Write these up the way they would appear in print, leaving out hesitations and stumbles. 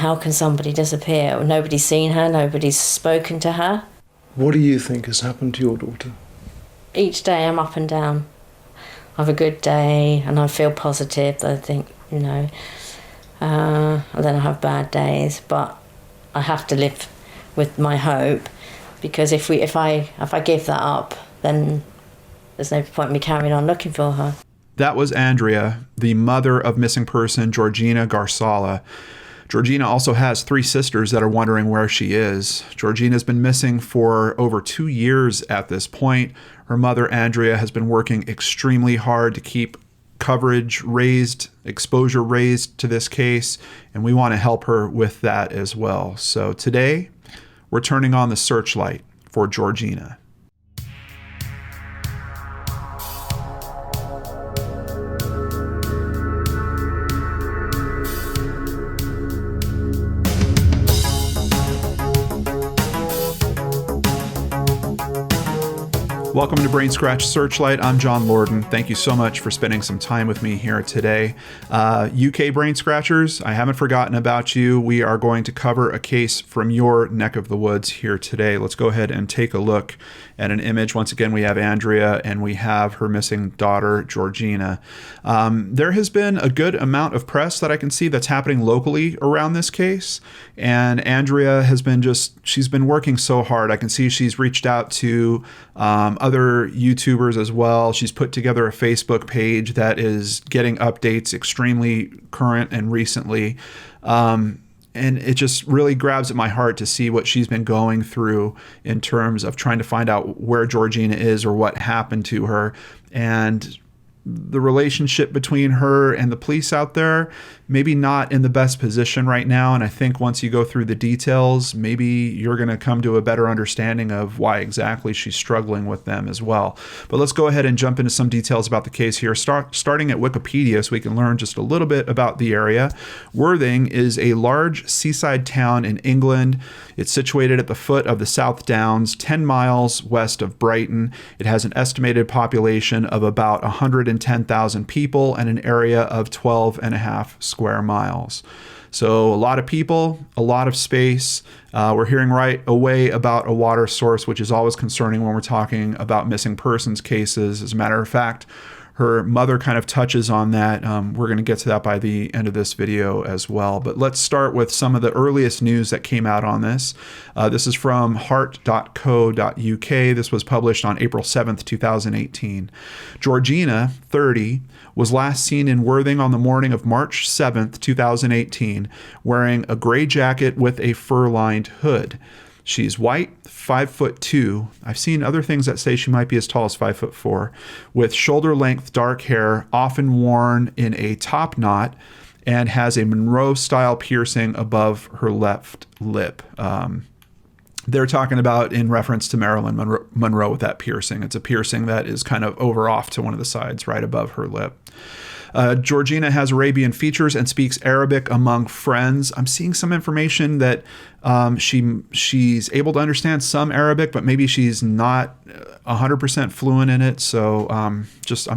How can somebody disappear? Nobody's seen her, nobody's spoken to her. What do you think has happened to your daughter? Each day I'm up and down. I have a good day and I feel positive. I think, and then I have bad days, but I have to live with my hope, because if I give that up, then there's no point in me carrying on looking for her. That was Andrea, the mother of missing person Georgina Gharsallah. Georgina also has 3 sisters that are wondering where she is. Georgina's been missing for over 2 years at this point. Her mother, Andrea, has been working extremely hard to keep coverage raised, exposure raised to this case, and we want to help her with that as well. So today, we're turning on the searchlight for Georgina. Welcome to Brainscratch Searchlight. I'm John Lorden. Thank you so much for spending some time with me here today. UK Brain Scratchers, I haven't forgotten about you. We are going to cover a case from your neck of the woods here today. Let's go ahead and take a look at an image. Once again, we have Andrea and we have her missing daughter, Georgina. There has been a good amount of press that I can see that's happening locally around this case. And Andrea has been she's been working so hard. I can see she's reached out to other YouTubers as well. She's put together a Facebook page that is getting updates extremely current and recently. And it just really grabs at my heart to see what she's been going through in terms of trying to find out where Georgina is or what happened to her. And the relationship between her and the police out there, maybe not in the best position right now. And I think once you go through the details, maybe you're going to come to a better understanding of why exactly she's struggling with them as well. But let's go ahead and jump into some details about the case here, starting at Wikipedia so we can learn just a little bit about the area. Worthing is a large seaside town in England. It's situated at the foot of the South Downs, 10 miles west of Brighton. It has an estimated population of about 110,000 people and an area of 12.5 square miles. So a lot of people, a lot of space. We're hearing right away about a water source, which is always concerning when we're talking about missing persons cases. As a matter of fact, her mother kind of touches on that. We're going to get to that by the end of this video as well. But let's start with some of the earliest news that came out on this. This is from heart.co.uk. This was published on April 7th, 2018. Georgina, 30, was last seen in Worthing on the morning of March 7th, 2018, wearing a gray jacket with a fur-lined hood. She's white, 5'2". I've seen other things that say she might be as tall as 5'4", with shoulder-length dark hair, often worn in a top knot, and has a Monroe-style piercing above her left lip. They're talking about in reference to Marilyn Monroe with that piercing. It's a piercing that is kind of over off to one of the sides right above her lip. Georgina has Arabian features and speaks Arabic among friends. I'm seeing some information that she's able to understand some Arabic, but maybe she's not 100% fluent in it. So I'm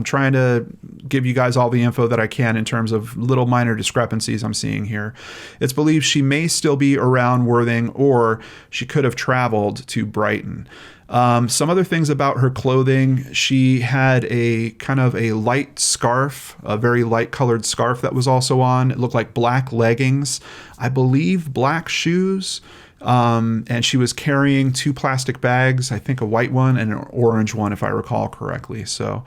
trying to give you guys all the info that I can in terms of little minor discrepancies I'm seeing here. It's believed she may still be around Worthing, or she could have traveled to Brighton. Some other things about her clothing: she had a kind of a light scarf, a very light colored scarf that was also on. It looked like black leggings, I believe black shoes, and she was carrying 2 plastic bags, I think a white one and an orange one if I recall correctly. So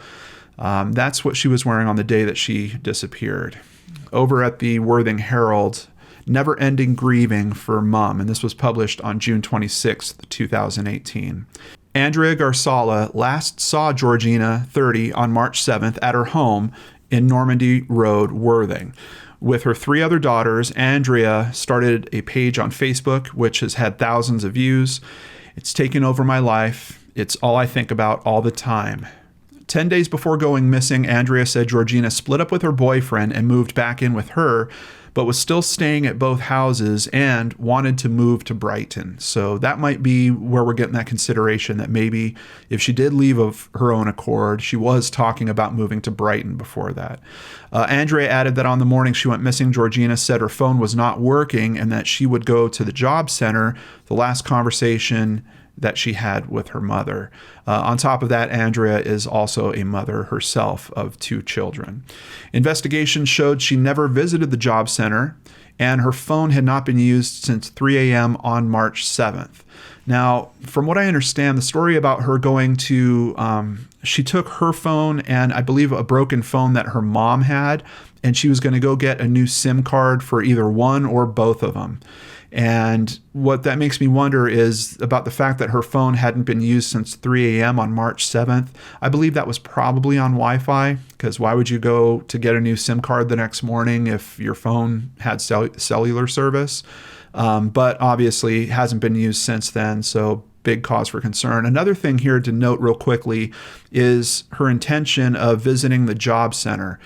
that's what she was wearing on the day that she disappeared. Over at the Worthing Herald, Never-Ending Grieving for Mum, and this was published on June 26th, 2018. Andrea Gharsallah last saw Georgina, 30, on March 7th at her home in Normandy Road, Worthing. With her 3 other daughters, Andrea started a page on Facebook, which has had thousands of views. It's taken over my life. It's all I think about all the time. 10 days before going missing, Andrea said Georgina split up with her boyfriend and moved back in with her, but was still staying at both houses and wanted to move to Brighton. So that might be where we're getting that consideration that maybe if she did leave of her own accord, she was talking about moving to Brighton before that. Andrea added that on the morning she went missing, Georgina said her phone was not working and that she would go to the job center. The last conversation that she had with her mother. On top of that, Andrea is also a mother herself of 2 children. Investigation showed she never visited the job center, and her phone had not been used since 3 a.m. on March 7th. Now, from what I understand, the story about her going to, she took her phone and I believe a broken phone that her mom had, and she was going to go get a new SIM card for either one or both of them. And what that makes me wonder is about the fact that her phone hadn't been used since 3 a.m. on March 7th. I believe that was probably on Wi-Fi, because why would you go to get a new SIM card the next morning if your phone had cellular service? But obviously hasn't been used since then, so big cause for concern. Another thing here to note real quickly is her intention of visiting the job center.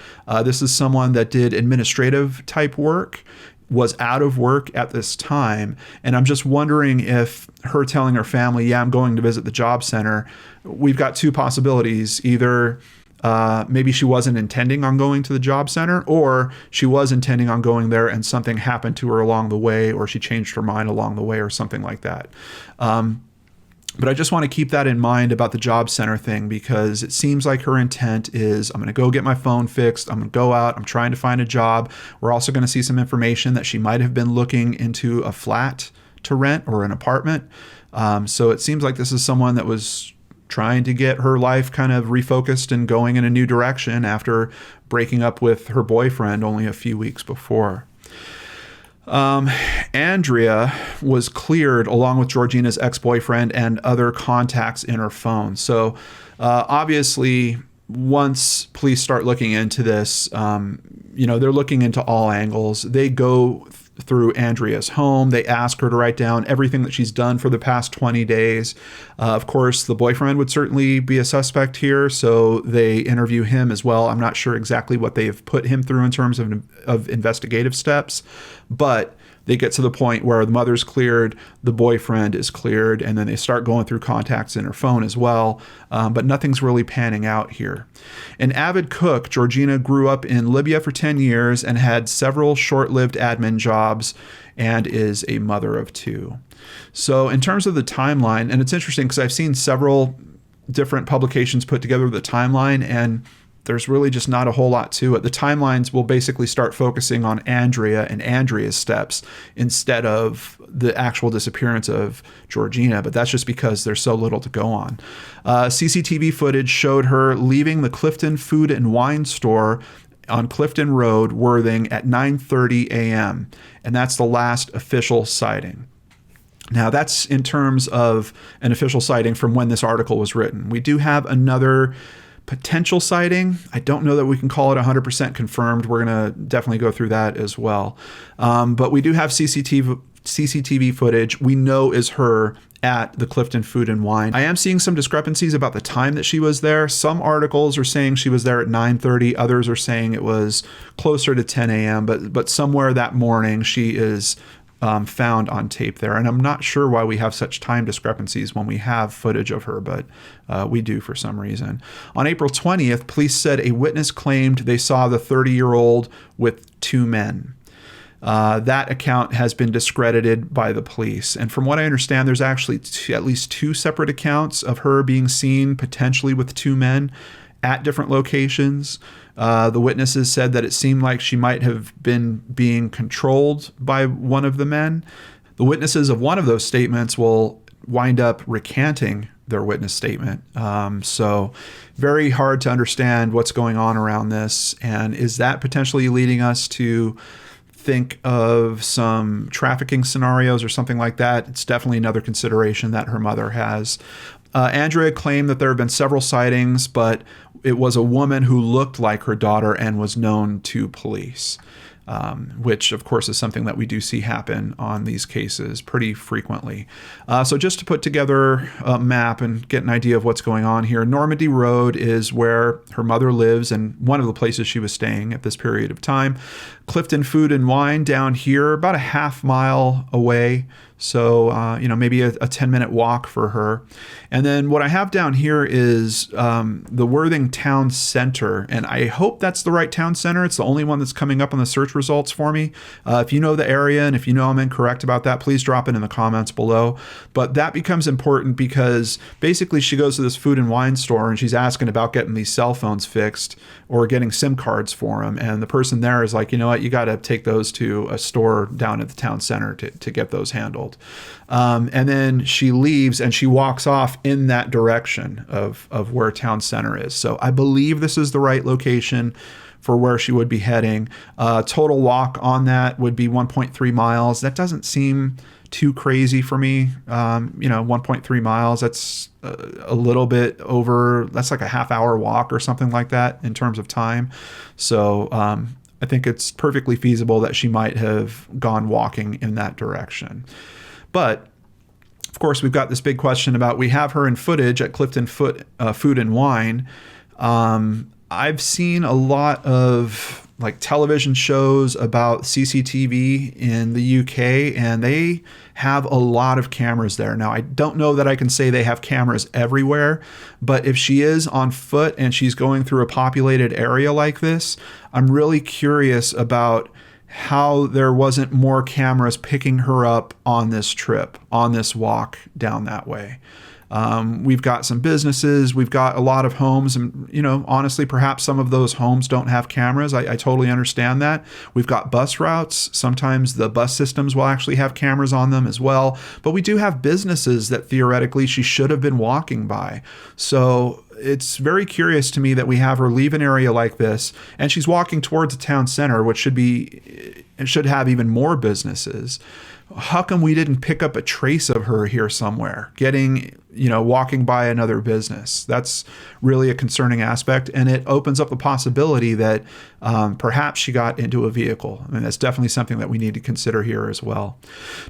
This is someone that did administrative type work, was out of work at this time. And I'm just wondering if her telling her family, yeah, I'm going to visit the job center, we've got 2 possibilities. Either maybe she wasn't intending on going to the job center, or she was intending on going there and something happened to her along the way, or she changed her mind along the way or something like that. But I just want to keep that in mind about the job center thing, because it seems like her intent is, I'm going to go get my phone fixed. I'm going to go out. I'm trying to find a job. We're also going to see some information that she might have been looking into a flat to rent or an apartment. So it seems like this is someone that was trying to get her life kind of refocused and going in a new direction after breaking up with her boyfriend only a few weeks before. Andrea was cleared along with Georgina's ex-boyfriend and other contacts in her phone. So obviously, once police start looking into this, they're looking into all angles. They go through Andrea's home. They ask her to write down everything that she's done for the past 20 days. Of course, the boyfriend would certainly be a suspect here, so they interview him as well. I'm not sure exactly what they've put him through in terms of investigative steps, but they get to the point where the mother's cleared, the boyfriend is cleared, and then they start going through contacts in her phone as well. But nothing's really panning out here. An avid cook, Georgina grew up in Libya for 10 years and had several short-lived admin jobs and is a mother of 2. So in terms of the timeline, and it's interesting because I've seen several different publications put together the timeline, and there's really just not a whole lot to it. The timelines will basically start focusing on Andrea and Andrea's steps instead of the actual disappearance of Georgina, but that's just because there's so little to go on. CCTV footage showed her leaving the Clifton Food and Wine store on Clifton Road, Worthing, at 9:30 a.m., and that's the last official sighting. Now, that's in terms of an official sighting from when this article was written. We do have another potential sighting. I don't know that we can call it 100% confirmed. We're going to definitely go through that as well. But we do have CCTV footage we know is her at the Clifton Food and Wine. I am seeing some discrepancies about the time that she was there. Some articles are saying she was there at 9:30. Others are saying it was closer to 10 a.m. But somewhere that morning she is found on tape there. And I'm not sure why we have such time discrepancies when we have footage of her, but we do for some reason. On April 20th, police said a witness claimed they saw the 30-year-old with 2 men. That account has been discredited by the police. And from what I understand, there's actually at least 2 separate accounts of her being seen potentially with 2 men at different locations. The witnesses said that it seemed like she might have been being controlled by one of the men. The witnesses of one of those statements will wind up recanting their witness statement. So very hard to understand what's going on around this. And is that potentially leading us to think of some trafficking scenarios or something like that? It's definitely another consideration that her mother has. Andrea claimed that there have been several sightings, but it was a woman who looked like her daughter and was known to police, which, of course, is something that we do see happen on these cases pretty frequently. So just to put together a map and get an idea of what's going on here, Normandy Road is where her mother lives and one of the places she was staying at this period of time. Clifton Food and Wine down here, about a half mile away. So, maybe a 10-minute walk for her. And then what I have down here is the Worthing Town Center. And I hope that's the right town center. It's the only one that's coming up on the search results for me. If you know the area and if you know I'm incorrect about that, please drop it in the comments below. But that becomes important because basically she goes to this food and wine store and she's asking about getting these cell phones fixed or getting SIM cards for them. And the person there is like, you know what, you got to take those to a store down at the town center to get those handled. And then she leaves and she walks off in that direction of where town center is. So I believe this is the right location for where she would be heading. Total walk on that would be 1.3 miles. That doesn't seem too crazy for me. 1.3 miles, that's a little bit over, that's like a half-hour walk or something like that in terms of time. So I think it's perfectly feasible that she might have gone walking in that direction. But of course, we've got this big question about, we have her in footage at Clifton Food and Wine. I've seen a lot of like television shows about CCTV in the UK, and they have a lot of cameras there. Now, I don't know that I can say they have cameras everywhere, but if she is on foot and she's going through a populated area like this, I'm really curious about how there wasn't more cameras picking her up on this trip, on this walk down that way. We've got some businesses, we've got a lot of homes, and honestly, perhaps some of those homes don't have cameras. I totally understand that. We've got bus routes. Sometimes the bus systems will actually have cameras on them as well. But we do have businesses that theoretically she should have been walking by. So it's very curious to me that we have her leave an area like this and she's walking towards the town center, which should have even more businesses. How come we didn't pick up a trace of her here somewhere, walking by another business? That's really a concerning aspect, and it opens up the possibility that perhaps she got into a vehicle. I mean, that's definitely something that we need to consider here as well.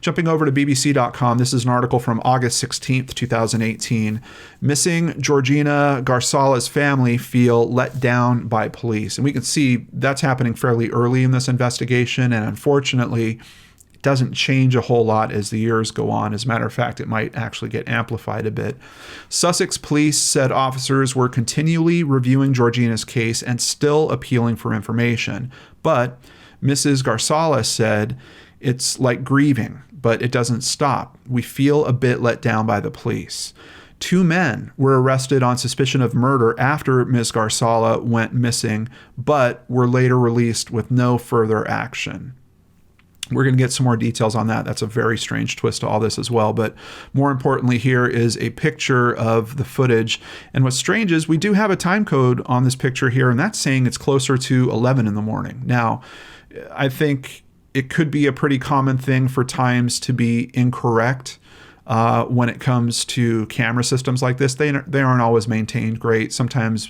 Jumping over to BBC.com, this is an article from August 16th, 2018. Missing Georgina Gharsallah's family feel let down by police. And we can see that's happening fairly early in this investigation, and unfortunately, doesn't change a whole lot as the years go on. As a matter of fact, it might actually get amplified a bit. Sussex police said officers were continually reviewing Georgina's case and still appealing for information. But Mrs. Gharsallah said, "It's like grieving, but it doesn't stop. We feel a bit let down by the police." 2 men were arrested on suspicion of murder after Ms. Gharsallah went missing, but were later released with no further action. We're going to get some more details on that. That's a very strange twist to all this as well. But more importantly, here is a picture of the footage. And what's strange is we do have a time code on this picture here, and that's saying it's closer to 11 in the morning. Now, I think it could be a pretty common thing for times to be incorrect when it comes to camera systems like this. They aren't always maintained great. Sometimes,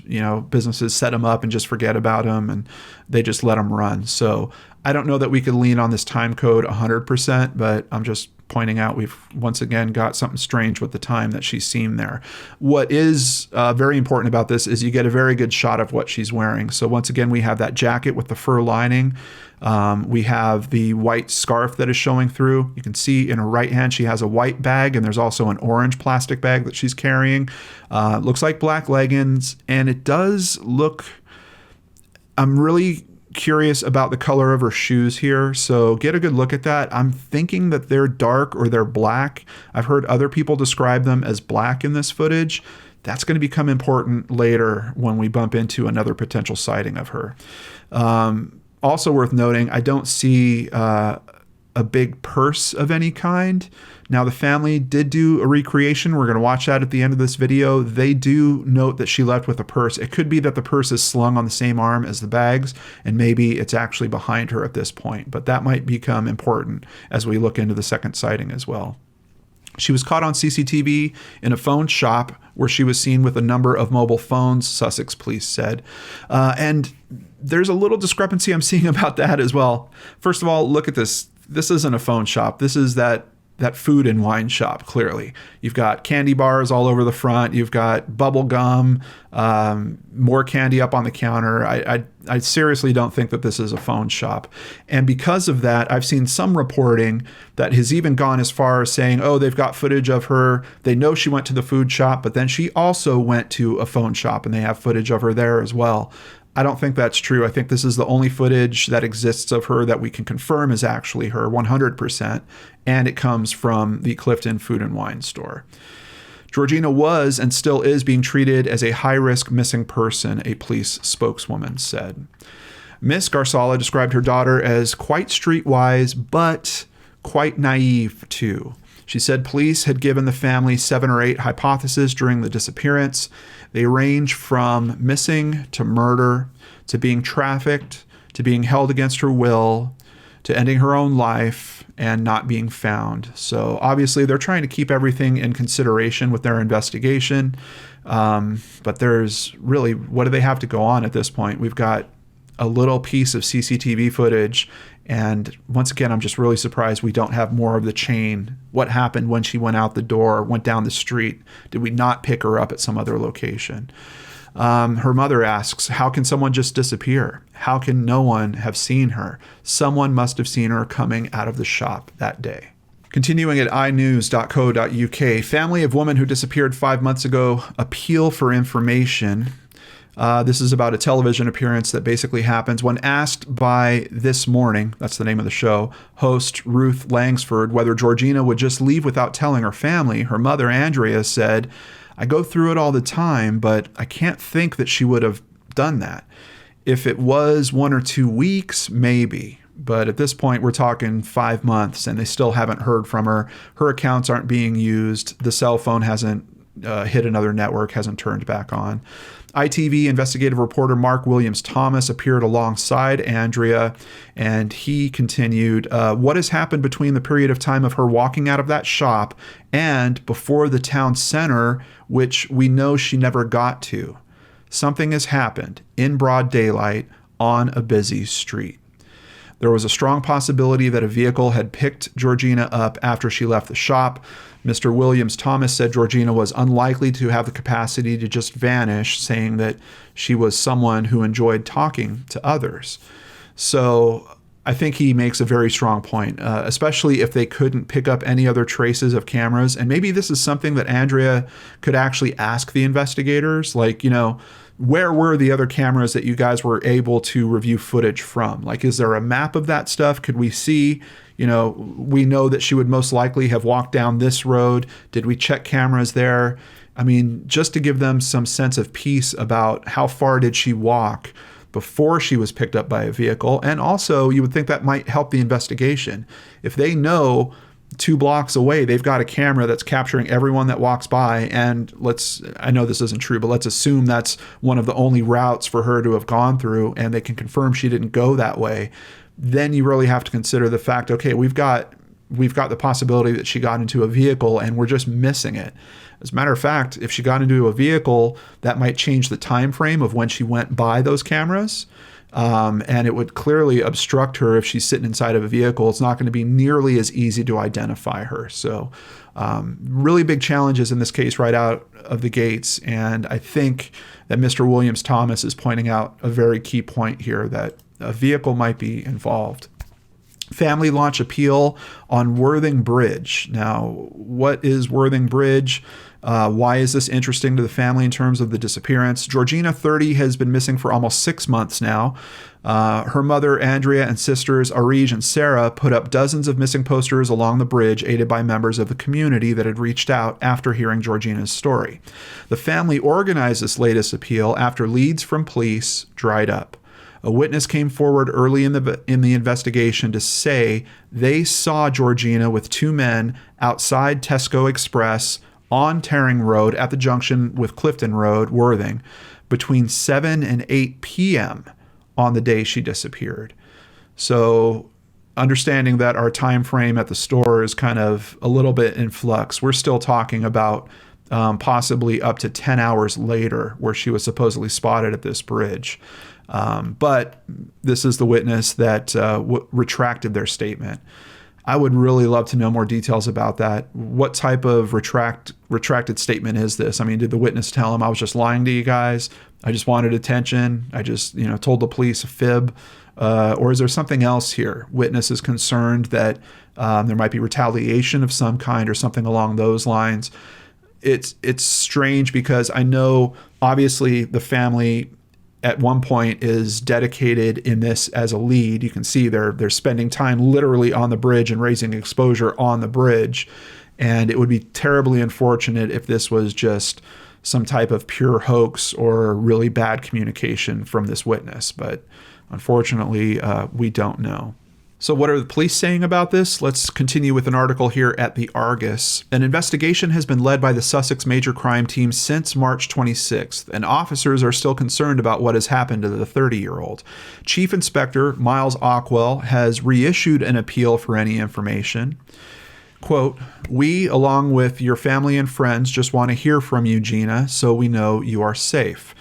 businesses set them up and just forget about them, and they just let them run. So I don't know that we could lean on this time code 100%, but I'm just pointing out we've once again got something strange with the time that she's seen there. What is very important about this is you get a very good shot of what she's wearing. So once again, we have that jacket with the fur lining. We have the white scarf that is showing through. You can see in her right hand she has a white bag, and there's also an orange plastic bag that she's carrying. Looks like black leggings, and it does look... I'm really curious about the color of her shoes here, so get a good look at that. I'm thinking that they're dark or they're black. I've heard other people describe them as black in this footage. That's going to become important later when we bump into another potential sighting of her. Also worth noting, I don't see a big purse of any kind. Now, the family did do a recreation. We're going to watch that at the end of this video. They do note that she left with a purse. It could be that the purse is slung on the same arm as the bags, and maybe it's actually behind her at this point. But that might become important as we look into the second sighting as well. She was caught on CCTV in a phone shop where she was seen with a number of mobile phones, Sussex police said. And there's a little discrepancy I'm seeing about that as well. First of all, look at this. This isn't a phone shop. This is that food and wine shop, clearly. You've got candy bars all over the front. You've got bubble gum, more candy up on the counter. I I seriously don't think that this is a phone shop. And because of that, I've seen some reporting that has even gone as far as saying, oh, they've got footage of her. They know she went to the food shop, but then she also went to a phone shop and they have footage of her there as well. I don't think that's true. I think this is the only footage that exists of her that we can confirm is actually her 100%. And it comes from the Clifton Food and Wine store. Georgina was and still is being treated as a high-risk missing person, a police spokeswoman said. Miss Gharsallah described her daughter as quite streetwise, but quite naive too. She said police had given the family 7 or 8 hypotheses during the disappearance. They range from missing to murder, to being trafficked, to being held against her will, to ending her own life and not being found. So obviously they're trying to keep everything in consideration with their investigation. But there's really, what do they have to go on at this point? We've got a little piece of CCTV footage. And once again, I'm just really surprised we don't have more of the chain. What happened when she went out the door, went down the street? Did we not pick her up at some other location? Her mother asks, how can someone just disappear? How can no one have seen her? Someone must have seen her coming out of the shop that day. Continuing at inews.co.uk, family of woman who disappeared 5 months ago appeal for information. This is about a television appearance that basically happens when asked by This Morning, that's the name of the show, host Ruth Langsford, whether Georgina would just leave without telling her family. Her mother, Andrea, said, I go through it all the time, but I can't think that she would have done that. If it was 1 or 2 weeks, maybe. But at this point, we're talking 5 months, and they still haven't heard from her. Her accounts aren't being used. The cell phone hasn't hit another network, hasn't turned back on. ITV investigative reporter Mark Williams-Thomas appeared alongside Andrea, and he continued, what has happened between the period of time of her walking out of that shop and before the town center, which we know she never got to? Something has happened in broad daylight on a busy street. There was a strong possibility that a vehicle had picked Georgina up after she left the shop. Mr. Williams-Thomas said Georgina was unlikely to have the capacity to just vanish, saying that she was someone who enjoyed talking to others. So I think he makes a very strong point, especially if they couldn't pick up any other traces of cameras. And maybe this is something that Andrea could actually ask the investigators, like, where were the other cameras that you guys were able to review footage from? Like, is there a map of that stuff? Could we see, we know that she would most likely have walked down this road. Did we check cameras there? I mean, just to give them some sense of peace about how far did she walk before she was picked up by a vehicle. And also, you would think that might help the investigation. If they know 2 blocks away, they've got a camera that's capturing everyone that walks by. And I know this isn't true, but let's assume that's one of the only routes for her to have gone through, and they can confirm she didn't go that way. Then you really have to consider the fact, okay, we've got the possibility that she got into a vehicle and we're just missing it. As a matter of fact, if she got into a vehicle, that might change the time frame of when she went by those cameras. And it would clearly obstruct her if she's sitting inside of a vehicle. It's not going to be nearly as easy to identify her. So really big challenges in this case right out of the gates. And I think that Mr. Williams-Thomas is pointing out a very key point here, that a vehicle might be involved. Family launch appeal on Worthing Bridge. Now, what is Worthing Bridge? Why is this interesting to the family in terms of the disappearance? Georgina, 30, has been missing for almost 6 months now. Her mother, Andrea, and sisters, Arij and Sarah, put up dozens of missing posters along the bridge, aided by members of the community that had reached out after hearing Georgina's story. The family organized this latest appeal after leads from police dried up. A witness came forward early in the investigation to say they saw Georgina with 2 men outside Tesco Express on Taring Road at the junction with Clifton Road, Worthing, between 7 and 8 p.m. on the day she disappeared. So understanding that our time frame at the store is kind of a little bit in flux, we're still talking about possibly up to 10 hours later where she was supposedly spotted at this bridge. But this is the witness that retracted their statement. I would really love to know more details about that. What type of retracted statement is this? I mean, did the witness tell him, I was just lying to you guys? I just wanted attention. I just, told the police a fib. Or is there something else here? Witness is concerned that there might be retaliation of some kind or something along those lines. It's strange because I know obviously the family at one point is dedicated in this as a lead. You can see they're spending time literally on the bridge and raising exposure on the bridge. And it would be terribly unfortunate if this was just some type of pure hoax or really bad communication from this witness. But unfortunately, we don't know. So what are the police saying about this? Let's continue with an article here at the Argus. An investigation has been led by the Sussex Major Crime Team since March 26th, and officers are still concerned about what has happened to the 30-year-old. Chief Inspector Miles Ockwell has reissued an appeal for any information. Quote, "We, along with your family and friends, just want to hear from you, Gina, so we know you are safe.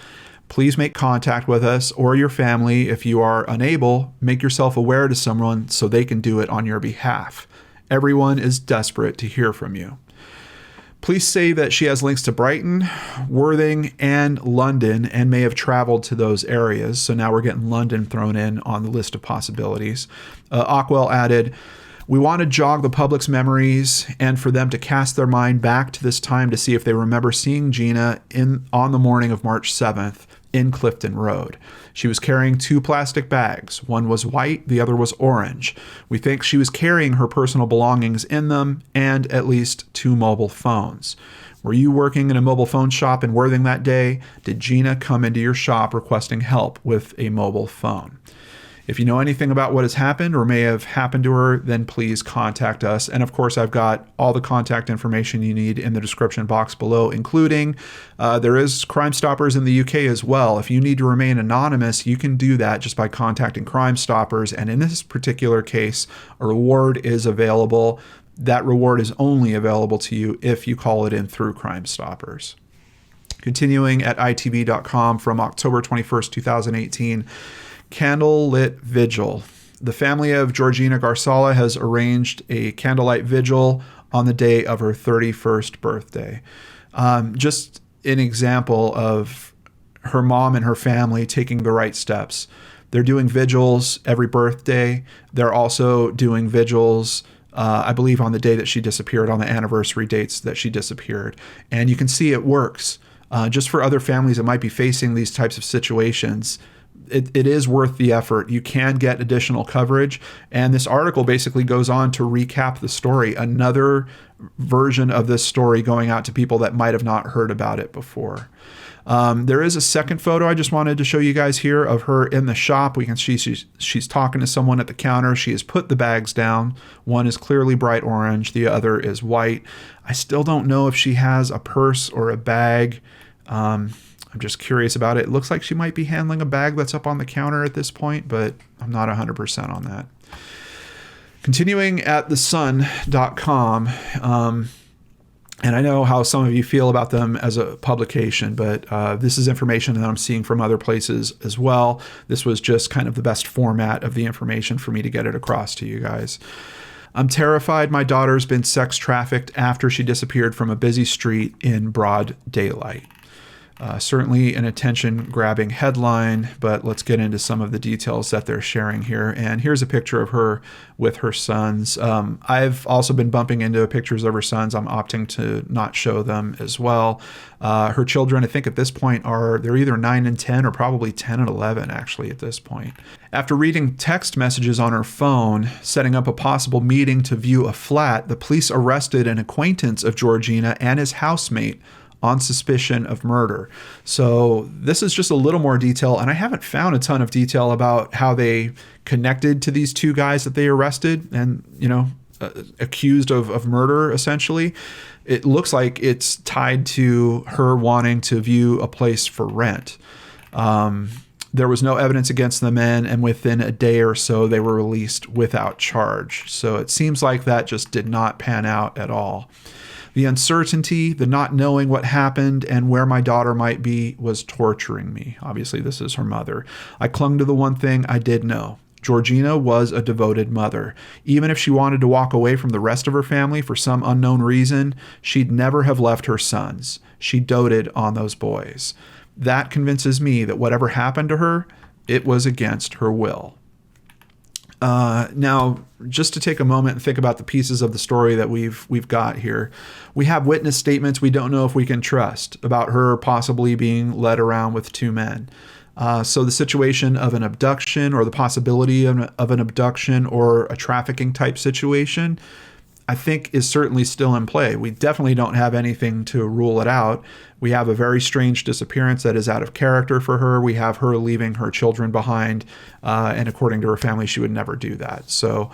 Please make contact with us or your family. If you are unable, make yourself aware to someone so they can do it on your behalf. Everyone is desperate to hear from you." Police say that she has links to Brighton, Worthing, and London and may have traveled to those areas. So now we're getting London thrown in on the list of possibilities. Ockwell added, "We want to jog the public's memories and for them to cast their mind back to this time to see if they remember seeing Gina on the morning of March 7th in Clifton Road. She was carrying 2 plastic bags. One was white, the other was orange. We think she was carrying her personal belongings in them and at least 2 mobile phones. Were you working in a mobile phone shop in Worthing that day? Did Gina come into your shop requesting help with a mobile phone? If you know anything about what has happened or may have happened to her, then please contact us." And of course, I've got all the contact information you need in the description box below, including there is Crimestoppers in the UK as well. If you need to remain anonymous, you can do that just by contacting Crimestoppers. And in this particular case, a reward is available. That reward is only available to you if you call it in through Crimestoppers. Continuing at itv.com from October 21st, 2018, Candlelit Vigil. The family of Georgina Gharsallah has arranged a candlelight vigil on the day of her 31st birthday. Just an example of her mom and her family taking the right steps. They're doing vigils every birthday. They're also doing vigils, I believe, on the day that she disappeared, on the anniversary dates that she disappeared. And you can see it works. Just for other families that might be facing these types of situations, it is worth the effort. You can get additional coverage. And this article basically goes on to recap the story, another version of this story going out to people that might have not heard about it before. There is a second photo I just wanted to show you guys here of her in the shop. We can see she's talking to someone at the counter. She has put the bags down. One is clearly bright orange. The other is white. I still don't know if she has a purse or a bag. I'm just curious about it. It looks like she might be handling a bag that's up on the counter at this point, but I'm not 100% on that. Continuing at thesun.com, and I know how some of you feel about them as a publication, but this is information that I'm seeing from other places as well. This was just kind of the best format of the information for me to get it across to you guys. "I'm terrified my daughter's been sex trafficked after she disappeared from a busy street in broad daylight." Certainly an attention-grabbing headline, but let's get into some of the details that they're sharing here. And here's a picture of her with her sons. I've also been bumping into pictures of her sons. I'm opting to not show them as well. Her children, I think at this point, they're either 9 and 10 or probably 10 and 11, actually, at this point. After reading text messages on her phone, setting up a possible meeting to view a flat, the police arrested an acquaintance of Georgina and his housemate on suspicion of murder. So this is just a little more detail, and I haven't found a ton of detail about how they connected to these 2 guys that they arrested and, accused of murder, essentially. It looks like it's tied to her wanting to view a place for rent. There was no evidence against the men, and within a day or so, they were released without charge. So it seems like that just did not pan out at all. The uncertainty, the not knowing what happened and where my daughter might be was torturing me. Obviously, this is her mother. I clung to the one thing I did know. Georgina was a devoted mother. Even if she wanted to walk away from the rest of her family for some unknown reason, she'd never have left her sons. She doted on those boys. That convinces me that whatever happened to her, it was against her will. Now, just to take a moment and think about the pieces of the story that we've got here. We have witness statements we don't know if we can trust about her possibly being led around with two men. So the situation of an abduction, or the possibility of an abduction or a trafficking type situation, I think is certainly still in play. We definitely don't have anything to rule it out. We have a very strange disappearance that is out of character for her. We have her leaving her children behind, and according to her family, she would never do that. So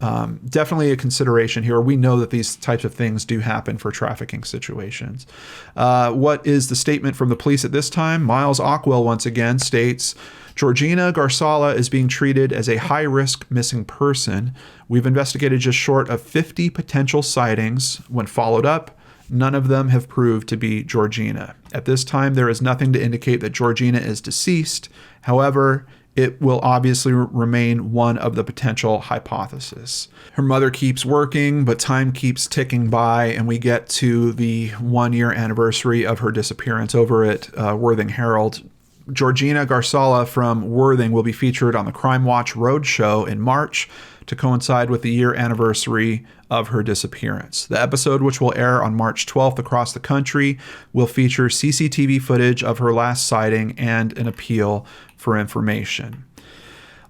definitely a consideration here. We know that these types of things do happen for trafficking situations. What is the statement from the police at this time? Miles Ockwell once again states, Georgina Gharsallah is being treated as a high-risk missing person. We've investigated just short of 50 potential sightings. When followed up, none of them have proved to be Georgina. At this time, there is nothing to indicate that Georgina is deceased. However, it will obviously remain one of the potential hypotheses. Her mother keeps working, but time keeps ticking by, and we get to the 1-year anniversary of her disappearance over at Worthing Herald. Georgina Gharsallah from Worthing will be featured on the Crime Watch Roadshow in March to coincide with the year anniversary of her disappearance. The episode, which will air on March 12th across the country, will feature CCTV footage of her last sighting and an appeal for information.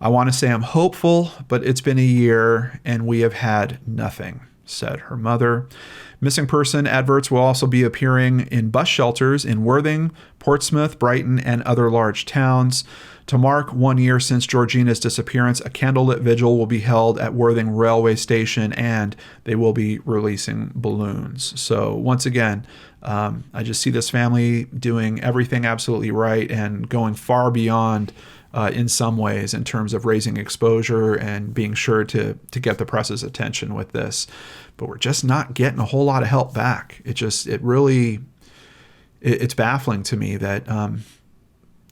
I want to say I'm hopeful, but it's been a year and we have had nothing, said her mother. Missing person adverts will also be appearing in bus shelters in Worthing, Portsmouth, Brighton, and other large towns. To mark 1 year since Georgina's disappearance, a candlelit vigil will be held at Worthing Railway Station, and they will be releasing balloons. So once again, I just see this family doing everything absolutely right and going far beyond in some ways in terms of raising exposure and being sure to get the press's attention with this. But we're just not getting a whole lot of help back. It's baffling to me that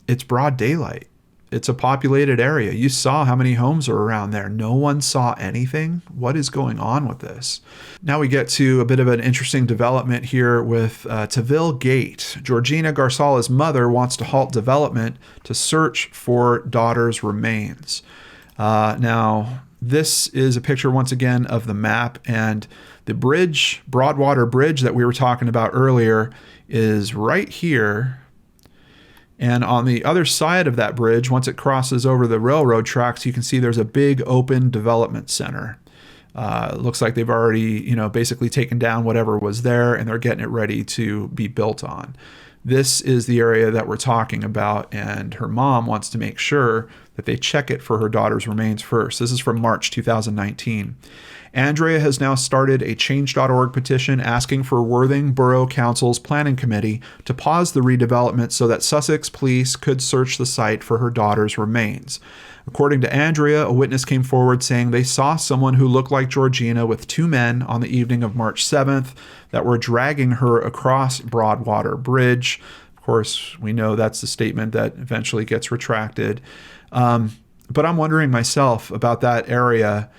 it's broad daylight. It's a populated area. You saw how many homes are around there. No one saw anything. What is going on with this? Now we get to a bit of an interesting development here with Taville Gate. Georgina Gharsallah's mother wants to halt development to search for daughter's remains. Now, this is a picture once again of the map, and the bridge, Broadwater Bridge that we were talking about earlier, is right here. And on the other side of that bridge, once it crosses over the railroad tracks, you can see there's a big open development center. It looks like they've already, basically taken down whatever was there, and they're getting it ready to be built on. This is the area that we're talking about, and her mom wants to make sure that they check it for her daughter's remains first. This is from March 2019. Andrea has now started a Change.org petition asking for Worthing Borough Council's Planning Committee to pause the redevelopment so that Sussex police could search the site for her daughter's remains. According to Andrea, a witness came forward saying they saw someone who looked like Georgina with two men on the evening of March 7th that were dragging her across Broadwater Bridge. Of course, we know that's the statement that eventually gets retracted. But I'm wondering myself about that area.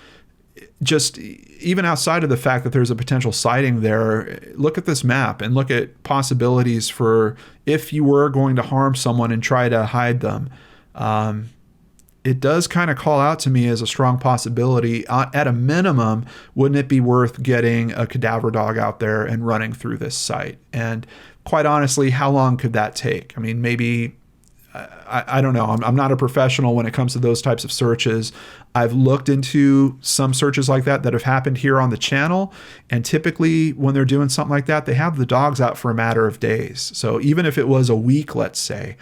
Just even outside of the fact that there's a potential sighting there, look at this map and look at possibilities for if you were going to harm someone and try to hide them. It does kind of call out to me as a strong possibility. At a minimum, wouldn't it be worth getting a cadaver dog out there and running through this site? And quite honestly, how long could that take? I mean, maybe... I don't know. I'm not a professional when it comes to those types of searches. I've looked into some searches like that have happened here on the channel. And typically when they're doing something like that, they have the dogs out for a matter of days. So even if it was a week, let's say,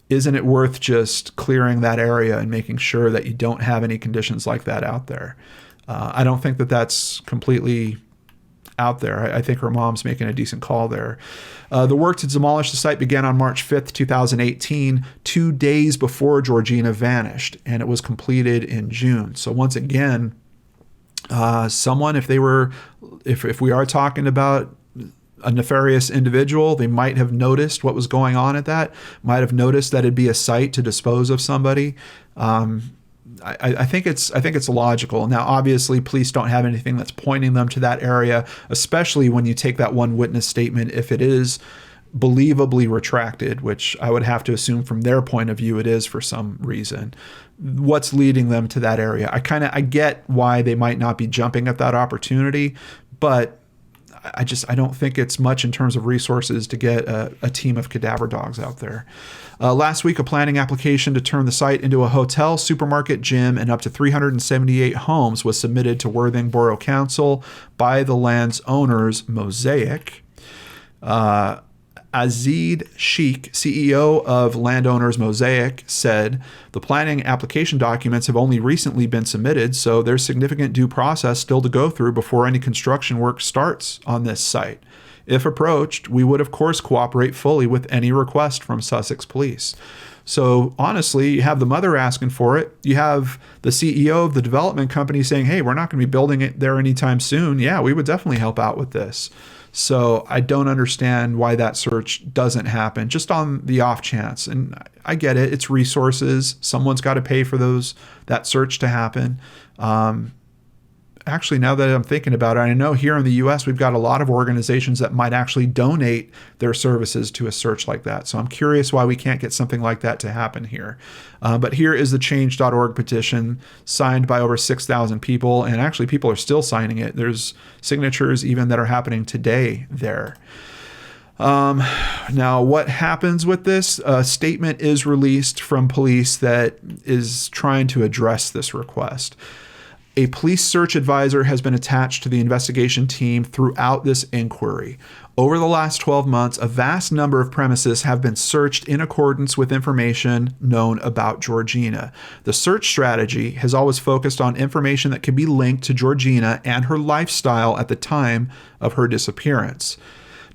isn't it worth just clearing that area and making sure that you don't have any conditions like that out there? I don't think that that's completely out there. I think her mom's making a decent call there. The work to demolish the site began on March 5th, 2018, 2 days before Georgina vanished, and it was completed in June. So once again, someone, if we are talking about a nefarious individual, they might have noticed what was going on at that, might have noticed that it'd be a site to dispose of somebody. I think it's logical. Now, obviously, police don't have anything that's pointing them to that area, especially when you take that one witness statement, if it is believably retracted, which I would have to assume from their point of view it is for some reason. What's leading them to that area? I get why they might not be jumping at that opportunity, but I don't think it's much in terms of resources to get a team of cadaver dogs out there. Last week, a planning application to turn the site into a hotel, supermarket, gym, and up to 378 homes was submitted to Worthing Borough Council by the land's owners, Mosaic. Azid Sheikh, CEO of Landowners Mosaic, said the planning application documents have only recently been submitted, so there's significant due process still to go through before any construction work starts on this site. If approached, we would of course cooperate fully with any request from Sussex Police. So honestly, you have the mother asking for it. You have the CEO of the development company saying, hey, we're not going to be building it there anytime soon. Yeah, we would definitely help out with this. So I don't understand why that search doesn't happen, just on the off chance. And I get it. It's resources. Someone's got to pay for that search to happen. Actually, now that I'm thinking about it, I know here in the U.S. we've got a lot of organizations that might actually donate their services to a search like that. So I'm curious why we can't get something like that to happen here. But here is the change.org petition signed by over 6,000 people. And actually, people are still signing it. There's signatures even that are happening today there. Now, what happens with this? A statement is released from police that is trying to address this request. A police search advisor has been attached to the investigation team throughout this inquiry. Over the last 12 months, a vast number of premises have been searched in accordance with information known about Georgina. The search strategy has always focused on information that can be linked to Georgina and her lifestyle at the time of her disappearance.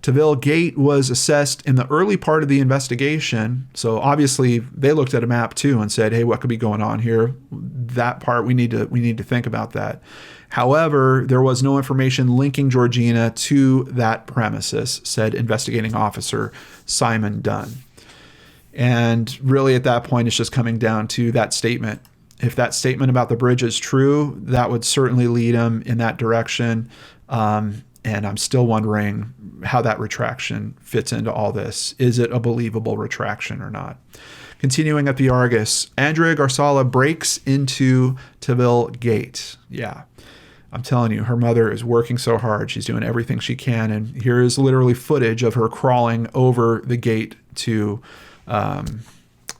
Taville Gate was assessed in the early part of the investigation. So obviously they looked at a map too and said, hey, what could be going on here? That part, we need to think about that. However, there was no information linking Georgina to that premises, said investigating officer Simon Dunn. And really at that point, it's just coming down to that statement. If that statement about the bridge is true, that would certainly lead him in that direction. And I'm still wondering how that retraction fits into all this. Is it a believable retraction or not? Continuing at the Argus, Andrea Gharsallah breaks into Taville Gate. Yeah, I'm telling you, her mother is working so hard. She's doing everything she can. And here is literally footage of her crawling over the gate to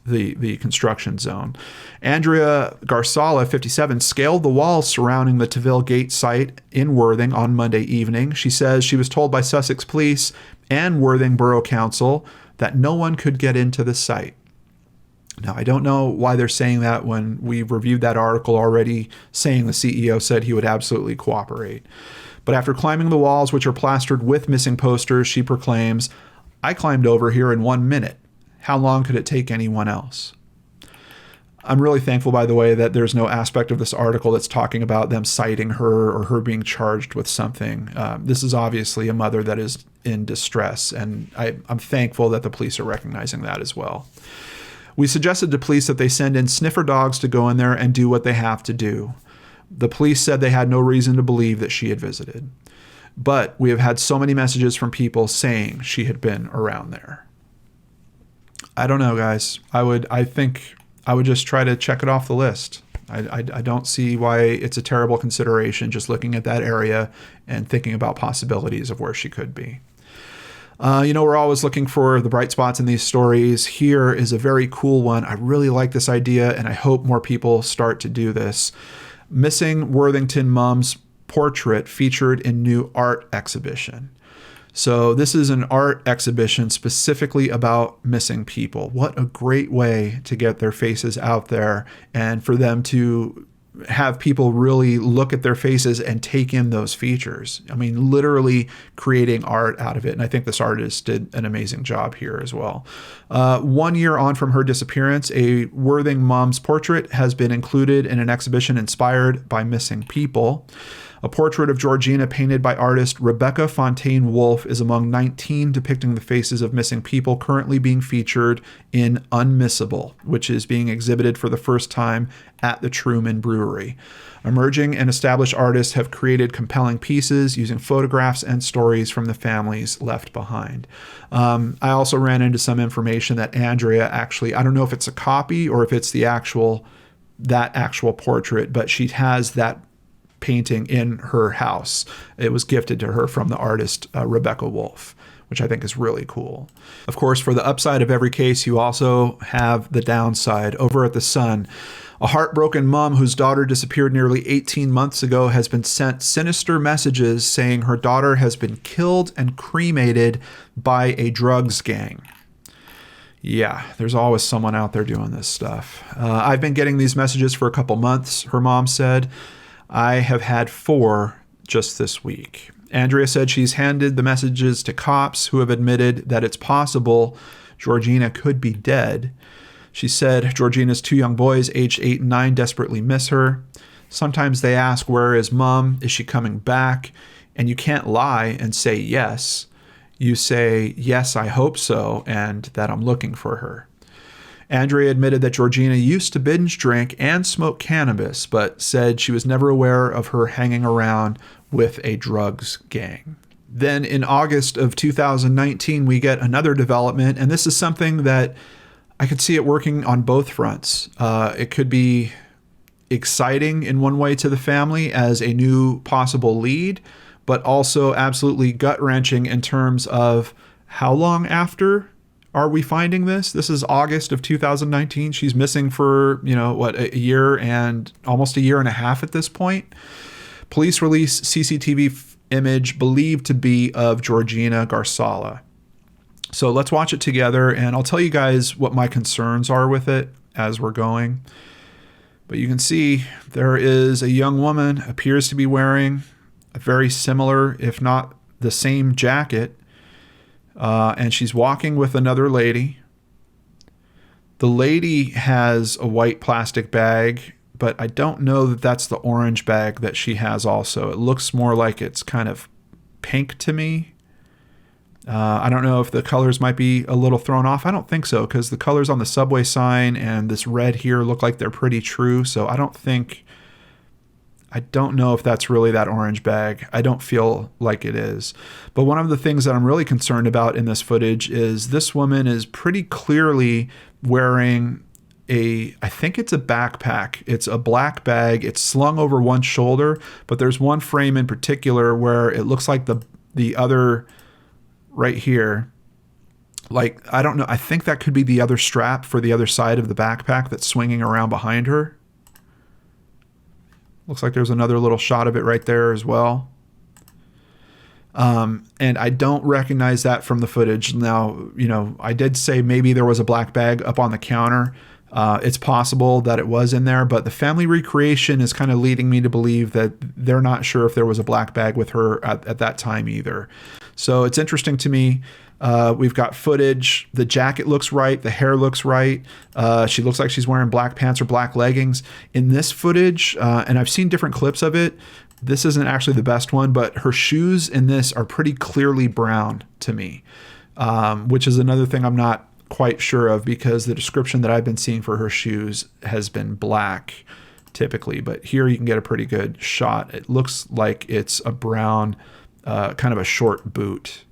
the construction zone. Andrea Gharsallah, 57, scaled the walls surrounding the Taville Gate site in Worthing on Monday evening. She says she was told by Sussex Police and Worthing Borough Council that no one could get into the site. Now, I don't know why they're saying that when we reviewed that article already, saying the CEO said he would absolutely cooperate. But after climbing the walls, which are plastered with missing posters, she proclaims, I climbed over here in 1 minute. How long could it take anyone else? I'm really thankful, by the way, that there's no aspect of this article that's talking about them citing her or her being charged with something. This is obviously a mother that is in distress, and I'm thankful that the police are recognizing that as well. We suggested to police that they send in sniffer dogs to go in there and do what they have to do. The police said they had no reason to believe that she had visited. But we have had so many messages from people saying she had been around there. I don't know, guys. I think I would just try to check it off the list. I don't see why it's a terrible consideration just looking at that area and thinking about possibilities of where she could be. We're always looking for the bright spots in these stories. Here is a very cool one. I really like this idea, and I hope more people start to do this. Missing Worthington Mom's portrait featured in new art exhibition. So this is an art exhibition specifically about missing people. What a great way to get their faces out there and for them to have people really look at their faces and take in those features. I mean, literally creating art out of it. And I think this artist did an amazing job here as well. 1 year on from her disappearance, a Worthing mom's portrait has been included in an exhibition inspired by missing people. A portrait of Georgina painted by artist Rebecca Fontaine Wolfe is among 19 depicting the faces of missing people currently being featured in Unmissable, which is being exhibited for the first time at the Truman Brewery. Emerging and established artists have created compelling pieces using photographs and stories from the families left behind. I also ran into some information that Andrea actually, I don't know if it's a copy or if it's that actual portrait, but she has that painting in her house. It was gifted to her from the artist Rebecca Wolfe, which I think is really cool. Of course, for the upside of every case, you also have the downside. Over at the Sun, a heartbroken mom whose daughter disappeared nearly 18 months ago has been sent sinister messages saying her daughter has been killed and cremated by a drugs gang. Yeah, there's always someone out there doing this stuff. I've been getting these messages for a couple months, her mom said. I have had 4 just this week. Andrea said she's handed the messages to cops who have admitted that it's possible Georgina could be dead. She said Georgina's 2 young boys, aged 8 and 9, desperately miss her. Sometimes they ask, where is mom? Is she coming back? And you can't lie and say yes. You say, yes, I hope so, and that I'm looking for her. Andrea admitted that Georgina used to binge drink and smoke cannabis, but said she was never aware of her hanging around with a drugs gang. Then in August of 2019, we get another development, and this is something that I could see it working on both fronts. It could be exciting in one way to the family as a new possible lead, but also absolutely gut-wrenching in terms of how long after are we finding this? This is August of 2019. She's missing for, a year and almost a year and a half at this point. Police release CCTV image believed to be of Georgina Gharsallah. So let's watch it together, and I'll tell you guys what my concerns are with it as we're going. But you can see there is a young woman, appears to be wearing a very similar, if not the same jacket, and she's walking with another lady. The lady has a white plastic bag, but I don't know that that's the orange bag that she has also. It looks more like it's kind of pink to me. I don't know if the colors might be a little thrown off. I don't think so, because the colors on the subway sign and this red here look like they're pretty true. So I don't know if that's really that orange bag. I don't feel like it is. But one of the things that I'm really concerned about in this footage is this woman is pretty clearly wearing I think it's a backpack. It's a black bag. It's slung over one shoulder, but there's one frame in particular where it looks like the other right here. Like, I don't know. I think that could be the other strap for the other side of the backpack that's swinging around behind her. Looks like there's another little shot of it right there as well. And I don't recognize that from the footage. Now, I did say maybe there was a black bag up on the counter. It's possible that it was in there, but the family recreation is kind of leading me to believe that they're not sure if there was a black bag with her at that time either. So it's interesting to me. We've got footage. The jacket looks right. The hair looks right. She looks like she's wearing black pants or black leggings. In this footage, and I've seen different clips of it, this isn't actually the best one, but her shoes in this are pretty clearly brown to me, which is another thing I'm not quite sure of, because the description that I've been seeing for her shoes has been black typically, but here you can get a pretty good shot. It looks like it's a brown, kind of a short boot.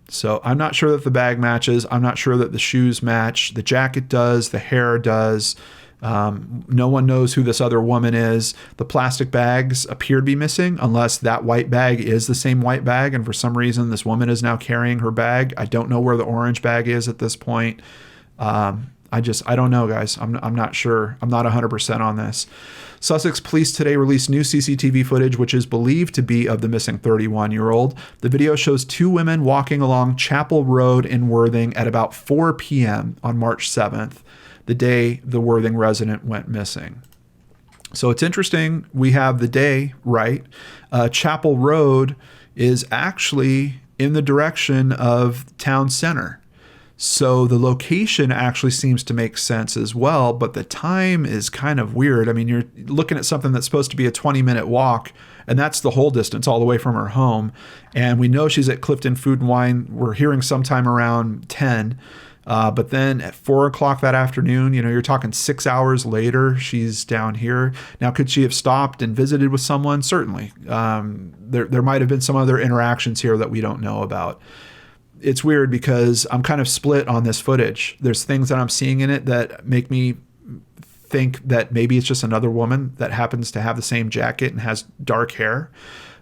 So I'm not sure that the bag matches. I'm not sure that the shoes match. The jacket does. The hair does. No one knows who this other woman is. The plastic bags appear to be missing, unless that white bag is the same white bag, and for some reason this woman is now carrying her bag. I don't know where the orange bag is at this point. I don't know, guys. I'm not sure. I'm not 100% on this. Sussex police today released new CCTV footage, which is believed to be of the missing 31-year-old. The video shows 2 women walking along Chapel Road in Worthing at about 4 p.m. on March 7th, the day the Worthing resident went missing. So it's interesting. We have the day right. Chapel Road is actually in the direction of town center. So the location actually seems to make sense as well, but the time is kind of weird. I mean, you're looking at something that's supposed to be a 20-minute walk, and that's the whole distance all the way from her home. And we know she's at Clifton Food and Wine. We're hearing sometime around 10. But then at 4 o'clock that afternoon, you're talking 6 hours later, she's down here. Now, could she have stopped and visited with someone? Certainly. There might have been some other interactions here that we don't know about. It's weird because I'm kind of split on this footage. There's things that I'm seeing in it that make me think that maybe it's just another woman that happens to have the same jacket and has dark hair.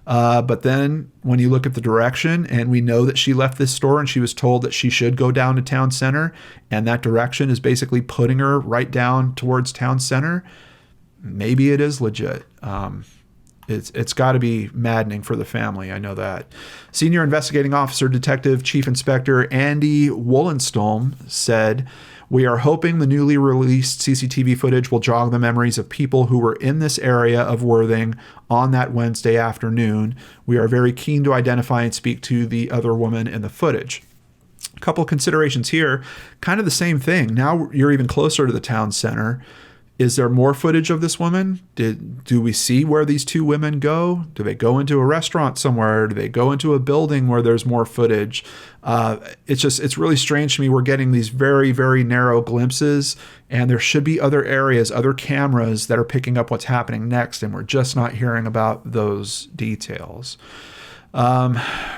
But then when you look at the direction, and we know that she left this store and she was told that she should go down to town center, and that direction is basically putting her right down towards town center, maybe it is legit. It's got to be maddening for the family. I know that. Senior Investigating Officer Detective Chief Inspector Andy Wollenstolm said, "We are hoping the newly released CCTV footage will jog the memories of people who were in this area of Worthing on that Wednesday afternoon. We are very keen to identify and speak to the other woman in the footage." A couple considerations here, kind of the same thing. Now you're even closer to the town center. Is there more footage of this woman? Do we see where these two women go? Do they go into a restaurant somewhere? Do they go into a building where there's more footage? It's really strange to me. We're getting these very, very narrow glimpses, and there should be other areas, other cameras that are picking up what's happening next, and we're just not hearing about those details.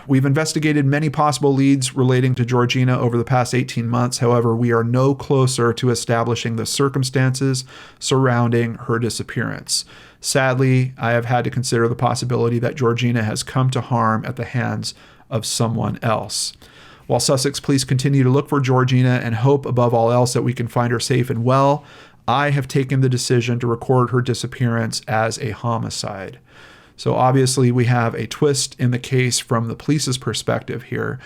We've investigated many possible leads relating to Georgina over the past 18 months. However, we are no closer to establishing the circumstances surrounding her disappearance. Sadly, I have had to consider the possibility that Georgina has come to harm at the hands of someone else. While Sussex police continue to look for Georgina and hope above all else that we can find her safe and well, I have taken the decision to record her disappearance as a homicide. So obviously we have a twist in the case from the police's perspective here.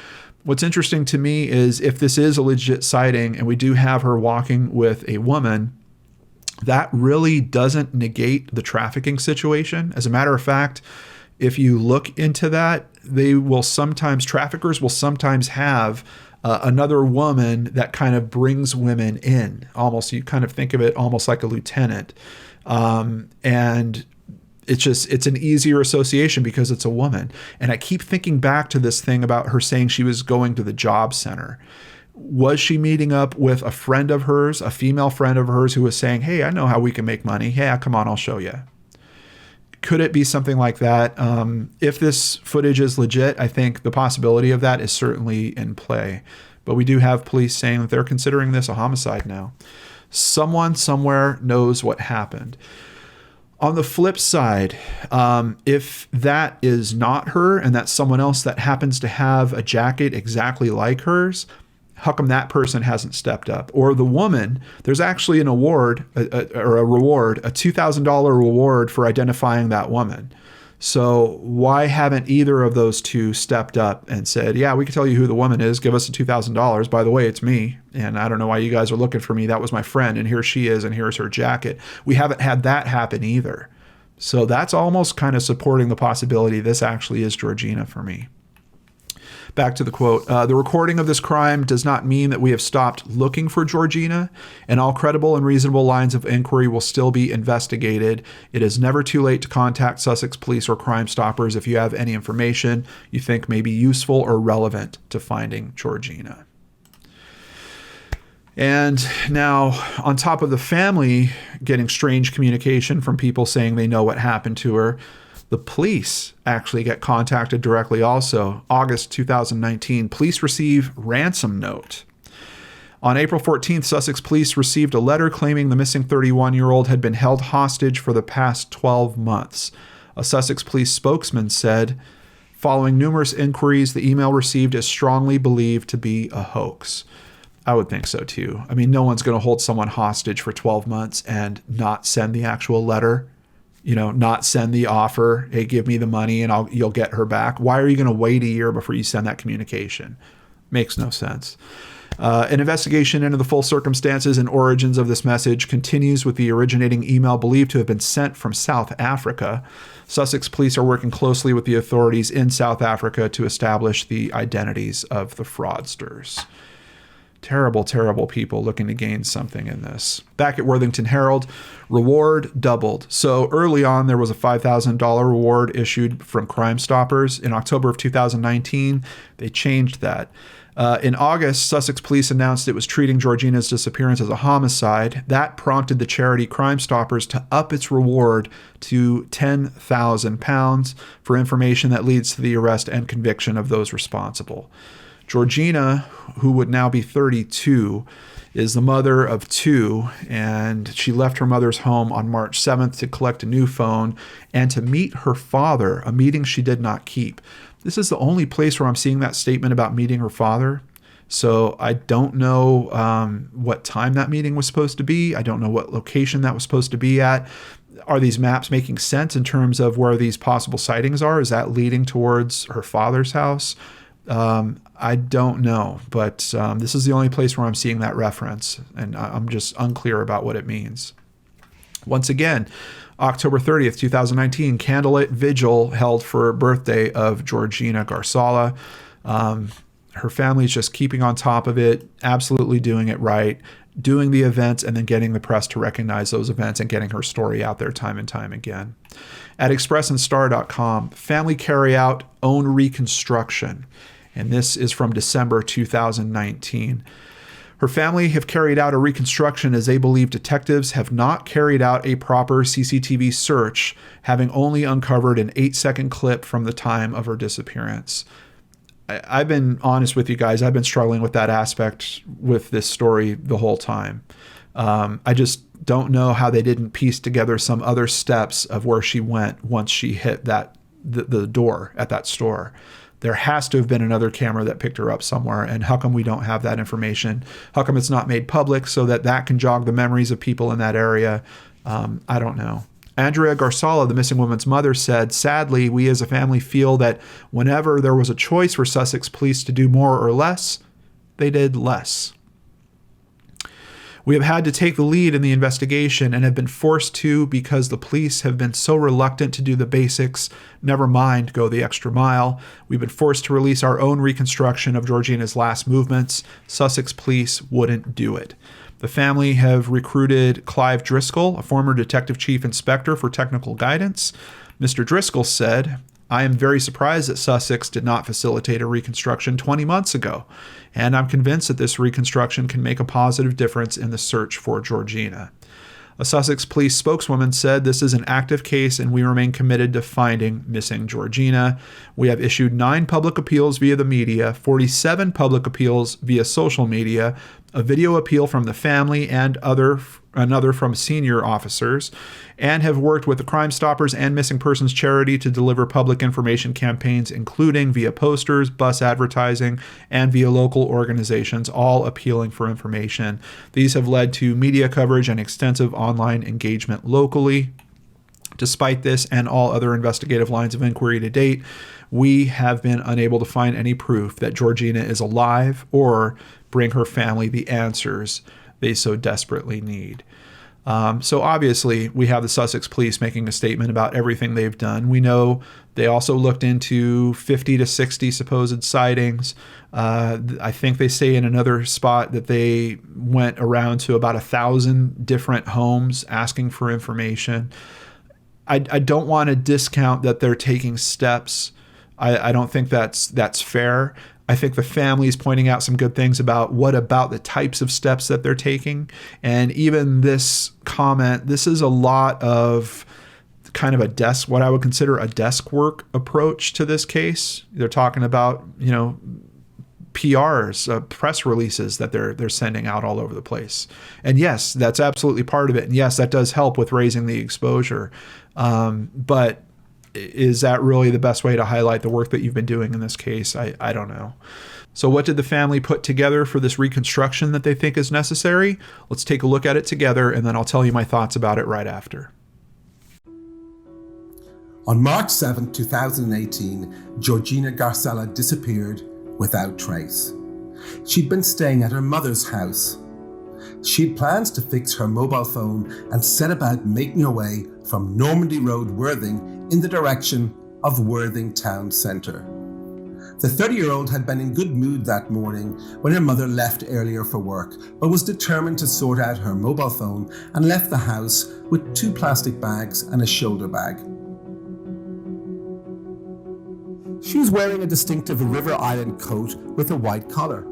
What's interesting to me is if this is a legit sighting and we do have her walking with a woman, that really doesn't negate the trafficking situation. As a matter of fact, if you look into that, traffickers will sometimes have another woman that kind of brings women in. Almost, you kind of think of it almost like a lieutenant. And it's an easier association because it's a woman. And I keep thinking back to this thing about her saying she was going to the job center. Was she meeting up with a friend of hers, a female friend of hers who was saying, "Hey, I know how we can make money. Hey, come on, I'll show you." Could it be something like that? If this footage is legit, I think the possibility of that is certainly in play. But we do have police saying that they're considering this a homicide now. Someone somewhere knows what happened. On the flip side, if that is not her and that's someone else that happens to have a jacket exactly like hers, how come that person hasn't stepped up? Or the woman, there's actually an award, or a reward, a $2,000 reward for identifying that woman. So why haven't either of those two stepped up and said, "Yeah, we can tell you who the woman is. Give us the $2,000. By the way, it's me. And I don't know why you guys are looking for me. That was my friend. And here she is. And here's her jacket." We haven't had that happen either. So that's almost kind of supporting the possibility this actually is Georgina for me. Back to the quote, "The recording of this crime does not mean that we have stopped looking for Georgina, and all credible and reasonable lines of inquiry will still be investigated. It is never too late to contact Sussex Police or Crimestoppers if you have any information you think may be useful or relevant to finding Georgina." And now, on top of the family getting strange communication from people saying they know what happened to her, the police actually get contacted directly also. August 2019, police receive ransom note. On April 14th, Sussex police received a letter claiming the missing 31-year-old had been held hostage for the past 12 months. A Sussex police spokesman said, "Following numerous inquiries, the email received is strongly believed to be a hoax." I would think so too. I mean, no one's going to hold someone hostage for 12 months and not send the actual letter. Not send the offer, "Hey, give me the money and you'll get her back." Why are you going to wait a year before you send that communication? Makes no sense. An investigation into the full circumstances and origins of this message continues with the originating email believed to have been sent from South Africa. Sussex police are working closely with the authorities in South Africa to establish the identities of the fraudsters. Terrible, terrible people looking to gain something in this. Back at Worthington Herald, reward doubled. So early on, there was a $5,000 reward issued from Crimestoppers. In October of 2019, they changed that. In August, Sussex police announced it was treating Georgina's disappearance as a homicide. That prompted the charity Crimestoppers to up its reward to £10,000 for information that leads to the arrest and conviction of those responsible. Georgina, who would now be 32, is the mother of two, and she left her mother's home on March 7th to collect a new phone and to meet her father, a meeting she did not keep. This is the only place where I'm seeing that statement about meeting her father. So I don't know what time that meeting was supposed to be. I don't know what location that was supposed to be at. Are these maps making sense in terms of where these possible sightings are? Is that leading towards her father's house? I don't know, but this is the only place where I'm seeing that reference, and I'm just unclear about what it means. Once again, October 30th, 2019, candlelit vigil held for birthday of Georgina Gharsallah. Her family's just keeping on top of it, absolutely doing it right, doing the events and then getting the press to recognize those events and getting her story out there time and time again. At expressandstar.com, family carry out own reconstruction. And this is from December 2019. Her family have carried out a reconstruction as they believe detectives have not carried out a proper CCTV search, having only uncovered an 8-second clip from the time of her disappearance. I've been honest with you guys. I've been struggling with that aspect with this story the whole time. I just don't know how they didn't piece together some other steps of where she went once she hit the door at that store. There has to have been another camera that picked her up somewhere, and how come we don't have that information? How come it's not made public so that can jog the memories of people in that area? I don't know. Andrea Gharsallah, the missing woman's mother, said, "Sadly, we as a family feel that whenever there was a choice for Sussex police to do more or less, they did less. We have had to take the lead in the investigation and have been forced to because the police have been so reluctant to do the basics, never mind go the extra mile. We've been forced to release our own reconstruction of Georgina's last movements. Sussex police wouldn't do it." The family have recruited Clive Driscoll, a former detective chief inspector, for technical guidance. Mr. Driscoll said, "I am very surprised that Sussex did not facilitate a reconstruction 20 months ago, and I'm convinced that this reconstruction can make a positive difference in the search for Georgina." A Sussex police spokeswoman said, "This is an active case and we remain committed to finding missing Georgina. We have issued 9 public appeals via the media, 47 public appeals via social media, a video appeal from the family and another from senior officers, and have worked with the Crimestoppers and Missing Persons Charity to deliver public information campaigns, including via posters, bus advertising, and via local organizations, all appealing for information. These have led to media coverage and extensive online engagement locally. Despite this and all other investigative lines of inquiry to date, we have been unable to find any proof that Georgina is alive or bring her family the answers they so desperately need." So obviously we have the Sussex police making a statement about everything they've done. We know they also looked into 50 to 60 supposed sightings. I think they say in another spot that they went around to about 1,000 different homes asking for information. I don't want to discount that they're taking steps. I don't think that's fair. I think the family is pointing out some good things about what about the types of steps that they're taking. And even this comment, this is a lot of kind of what I would consider a desk work approach to this case. They're talking about, PRs, press releases that they're sending out all over the place. And yes, that's absolutely part of it. And yes, that does help with raising the exposure. But is that really the best way to highlight the work that you've been doing in this case? I don't know. So what did the family put together for this reconstruction that they think is necessary? Let's take a look at it together, and then I'll tell you my thoughts about it right after. On March 7, 2018, Georgina Gharsallah disappeared without trace. She'd been staying at her mother's house. She'd plans to fix her mobile phone and set about making her way from Normandy Road, Worthing, in the direction of Worthing Town Centre. The 30-year-old had been in good mood that morning when her mother left earlier for work, but was determined to sort out her mobile phone and left the house with 2 plastic bags and a shoulder bag. She was wearing a distinctive River Island coat with a white collar.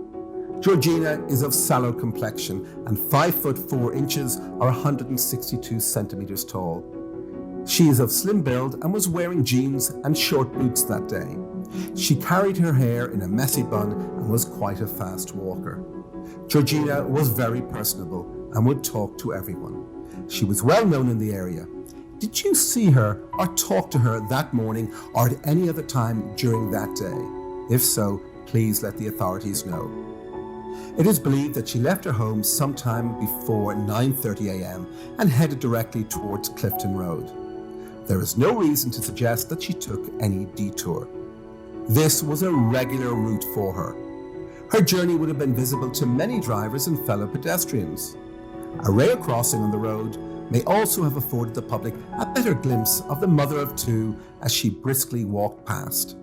Georgina is of sallow complexion and 5 foot 4 inches or 162 centimeters tall. She is of slim build and was wearing jeans and short boots that day. She carried her hair in a messy bun and was quite a fast walker. Georgina was very personable and would talk to everyone. She was well known in the area. Did you see her or talk to her that morning or at any other time during that day? If so, please let the authorities know. It is believed that she left her home sometime before 9:30 a.m. and headed directly towards Clifton Road. There is no reason to suggest that she took any detour. This was a regular route for her. Her journey would have been visible to many drivers and fellow pedestrians. A rail crossing on the road may also have afforded the public a better glimpse of the mother of 2 as she briskly walked past.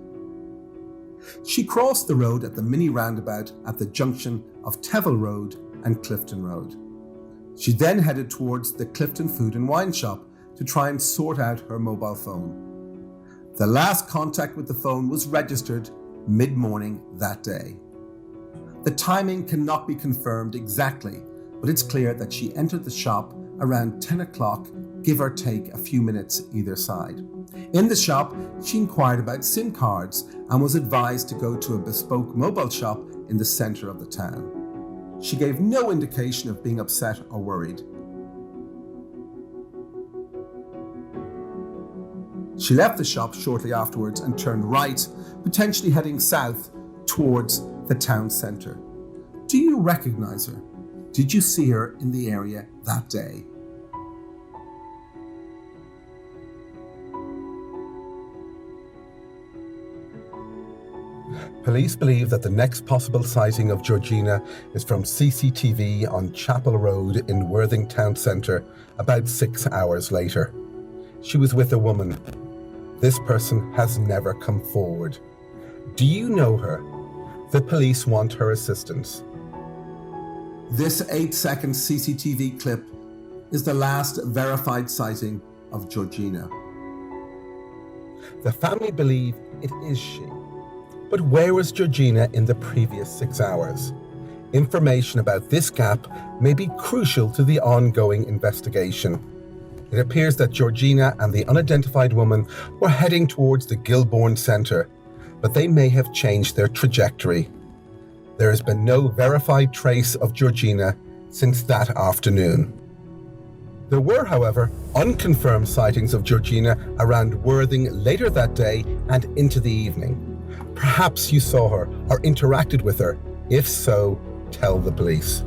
She crossed the road at the mini roundabout at the junction of Tevill Road and Clifton Road. She then headed towards the Clifton Food and Wine Shop to try and sort out her mobile phone. The last contact with the phone was registered mid-morning that day. The timing cannot be confirmed exactly, but it's clear that she entered the shop around 10 o'clock, give or take a few minutes either side. In the shop, she inquired about SIM cards and was advised to go to a bespoke mobile shop in the centre of the town. She gave no indication of being upset or worried. She left the shop shortly afterwards and turned right, potentially heading south towards the town centre. Do you recognise her? Did you see her in the area that day? Police believe that the next possible sighting of Georgina is from CCTV on Chapel Road in Worthing Town Centre about 6 hours later. She was with a woman. This person has never come forward. Do you know her? The police want her assistance. This 8-second CCTV clip is the last verified sighting of Georgina. The family believe it is she. But where was Georgina in the previous 6 hours? Information about this gap may be crucial to the ongoing investigation. It appears that Georgina and the unidentified woman were heading towards the Gilbourne Centre, but they may have changed their trajectory. There has been no verified trace of Georgina since that afternoon. There were, however, unconfirmed sightings of Georgina around Worthing later that day and into the evening. Perhaps you saw her or interacted with her. If so, tell the police.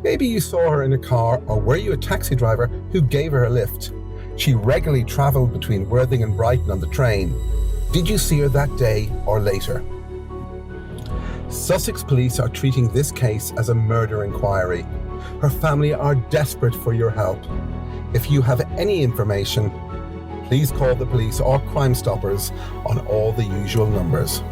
Maybe you saw her in a car, or were you a taxi driver who gave her a lift? She regularly travelled between Worthing and Brighton on the train. Did you see her that day or later? Sussex police are treating this case as a murder inquiry. Her family are desperate for your help. If you have any information, please call the police or Crimestoppers on all the usual numbers.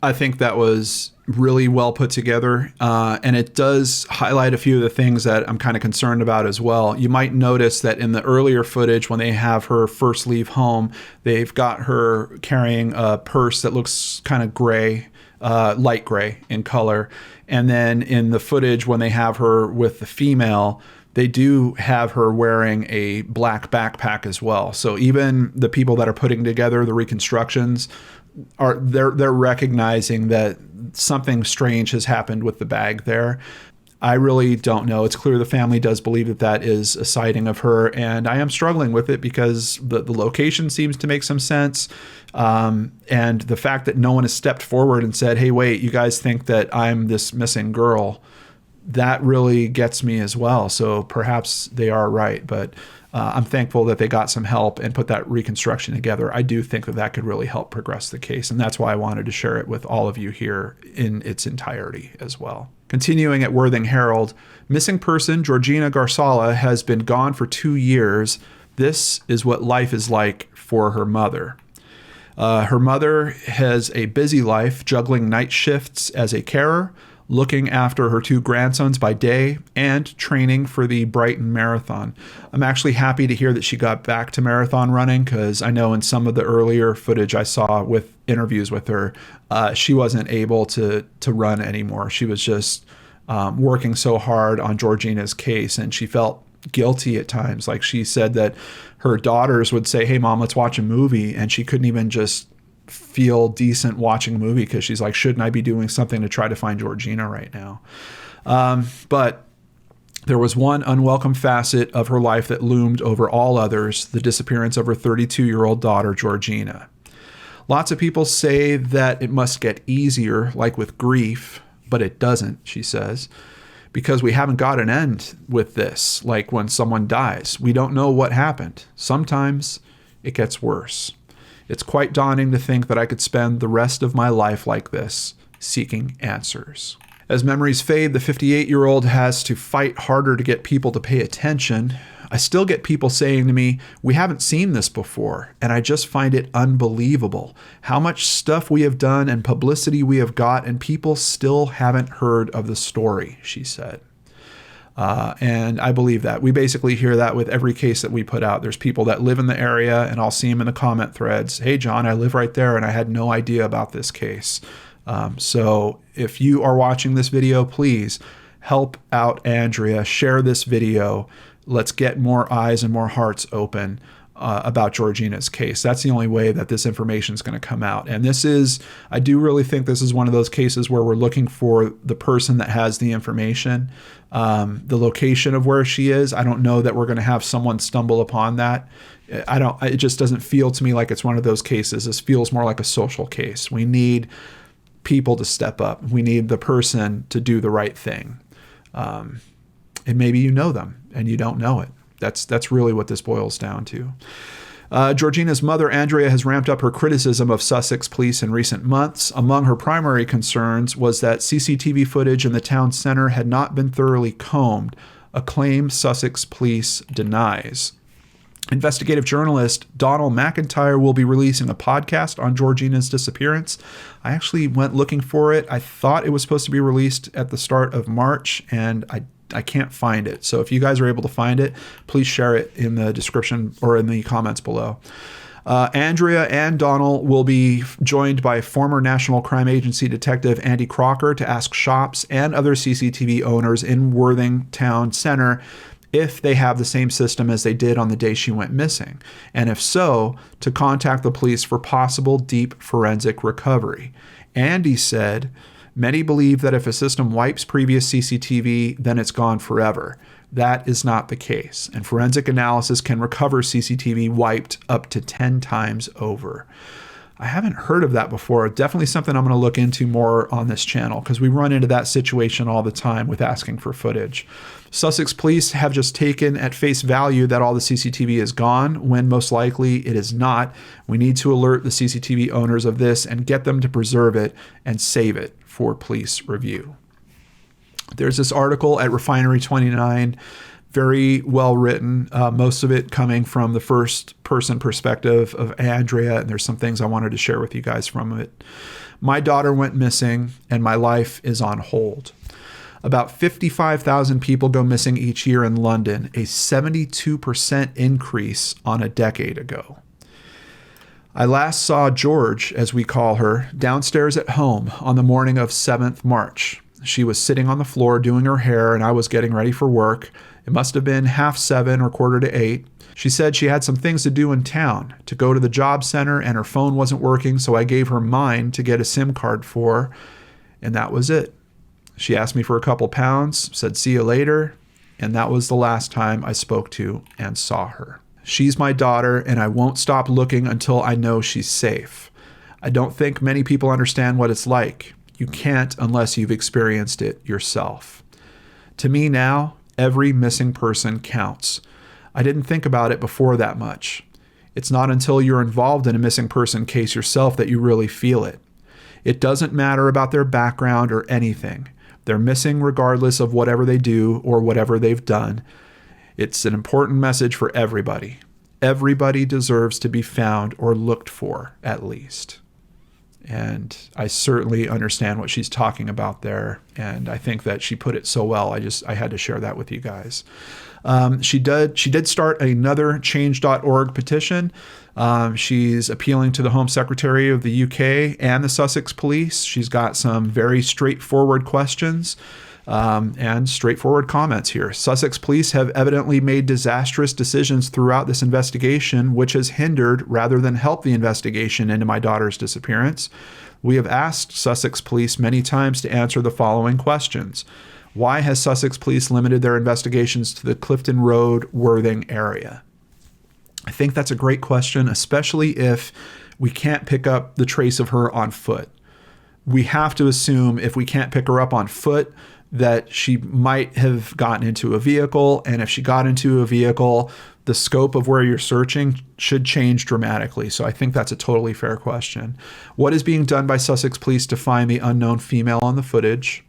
I think that was really well put together, and it does highlight a few of the things that I'm kind of concerned about as well. You might notice that in the earlier footage, when they have her first leave home, they've got her carrying a purse that looks kind of gray, light gray in color. And then in the footage, when they have her with the female, they do have her wearing a black backpack as well. So even the people that are putting together the reconstructions they're recognizing that something strange has happened with the bag there. I really don't know. It's clear the family does believe that that is a sighting of her, and I am struggling with it because the location seems to make some sense. And the fact that no one has stepped forward and said, hey, wait, you guys think that I'm this missing girl, that really gets me as well. So perhaps they are right, but I'm thankful that they got some help and put that reconstruction together. I do think that that could really help progress the case, and that's why I wanted to share it with all of you here in its entirety as well. Continuing at Worthing Herald, missing person Georgina Gharsallah has been gone for 2 years. This is what life is like for her mother. Her mother has a busy life, juggling night shifts as a carer, looking after her 2 grandsons by day, and training for the Brighton Marathon. I'm actually happy to hear that she got back to marathon running, because I know in some of the earlier footage I saw with interviews with her, she wasn't able to run anymore. She was just working so hard on Georgina's case, and she felt guilty at times. Like, she said that her daughters would say, "Hey Mom, let's watch a movie," and she couldn't even just feel decent watching a movie, because she's like, shouldn't I be doing something to try to find Georgina right now? But there was one unwelcome facet of her life that loomed over all others: the disappearance of her 32-year-old daughter, Georgina. Lots of people say that it must get easier, like with grief, but it doesn't, she says, because we haven't got an end with this. Like when someone dies, we don't know what happened. Sometimes it gets worse. It's quite daunting to think that I could spend the rest of my life like this, seeking answers. As memories fade, the 58-year-old has to fight harder to get people to pay attention. I still get people saying to me, "We haven't seen this before," and I just find it unbelievable how much stuff we have done and publicity we have got, and people still haven't heard of the story, she said. And I believe that. We basically hear that with every case that we put out. There's people that live in the area, and I'll see them in the comment threads. "Hey, John, I live right there, and I had no idea about this case." So if you are watching this video, please help out Andrea. Share this video. Let's get more eyes and more hearts open about Georgina's case. That's the only way that this information is going to come out. And I do really think this is one of those cases where we're looking for the person that has the information, the location of where she is. I don't know that we're going to have someone stumble upon that. It just doesn't feel to me like it's one of those cases. This feels more like a social case. We need people to step up. We need the person to do the right thing. And maybe you know them and you don't know it. That's really what this boils down to. Georgina's mother, Andrea, has ramped up her criticism of Sussex police in recent months. Among her primary concerns was that CCTV footage in the town center had not been thoroughly combed, a claim Sussex police denies. Investigative journalist Donald McIntyre will be releasing a podcast on Georgina's disappearance. I actually went looking for it. I thought it was supposed to be released at the start of March, and I can't find it. So if you guys are able to find it, please share it in the description or in the comments below. Andrea and Donald will be joined by former National Crime Agency detective Andy Crocker to ask shops and other CCTV owners in Worthing Town Center if they have the same system as they did on the day she went missing, and if so, to contact the police for possible deep forensic recovery. Andy said, "Many believe that if a system wipes previous CCTV, then it's gone forever. That is not the case, and forensic analysis can recover CCTV wiped up to 10 times over." I haven't heard of that before. Definitely something I'm going to look into more on this channel, because we run into that situation all the time with asking for footage. Sussex police have just taken at face value that all the CCTV is gone, when most likely it is not. We need to alert the CCTV owners of this and get them to preserve it and save it for police review. There's this article at Refinery 29, very well written, most of it coming from the first person perspective of Andrea, and there's some things I wanted to share with you guys from it. "My daughter went missing, and my life is on hold." About 55,000 people go missing each year in London, a 72% increase on a decade ago. "I last saw George, as we call her, downstairs at home on the morning of 7th March. She was sitting on the floor doing her hair, and I was getting ready for work. It must have been 7:30 or 7:45. She said she had some things to do in town, to go to the job center, and her phone wasn't working, so I gave her mine to get a SIM card for, and that was it. She asked me for a couple pounds, said see you later, and that was the last time I spoke to and saw her. She's my daughter, and I won't stop looking until I know she's safe. I don't think many people understand what it's like. You can't unless you've experienced it yourself. To me now, every missing person counts. I didn't think about it before that much. It's not until you're involved in a missing person case yourself that you really feel it. It doesn't matter about their background or anything. They're missing regardless of whatever they do or whatever they've done. It's an important message for everybody. Everybody deserves to be found or looked for, at least. And I certainly understand what she's talking about there. And I think that she put it so well. I had to share that with you guys. She did start another change.org petition. She's appealing to the Home Secretary of the UK and the Sussex Police. She's got some very straightforward questions and straightforward comments here. Sussex Police have evidently made disastrous decisions throughout this investigation, which has hindered rather than helped the investigation into my daughter's disappearance. We have asked Sussex Police many times to answer the following questions. Why has Sussex Police limited their investigations to the Clifton Road, Worthing area? I think that's a great question, especially if we can't pick up the trace of her on foot. We have to assume if we can't pick her up on foot, that she might have gotten into a vehicle. And if she got into a vehicle, the scope of where you're searching should change dramatically. So I think that's a totally fair question. What is being done by Sussex Police to find the unknown female on the footage?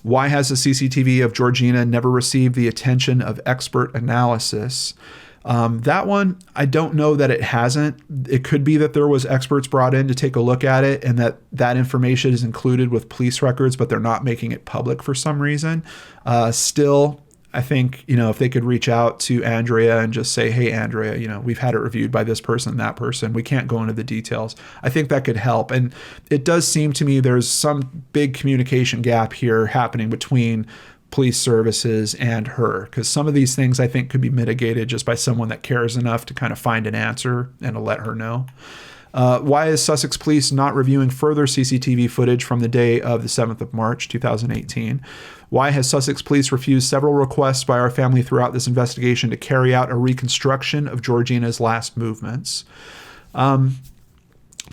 Why has the CCTV of Georgina never received the attention of expert analysis? That one, I don't know that it hasn't. It could be that there was experts brought in to take a look at it and that information is included with police records, but they're not making it public for some reason. Still, I think, if they could reach out to Andrea and just say, hey, Andrea, we've had it reviewed by this person, that person. We can't go into the details. I think that could help. And it does seem to me there's some big communication gap here happening between police services and her, because some of these things I think could be mitigated just by someone that cares enough to kind of find an answer and to let her know. Why is Sussex Police not reviewing further CCTV footage from the day of the 7th of March, 2018? Why has Sussex Police refused several requests by our family throughout this investigation to carry out a reconstruction of Georgina's last movements? I'm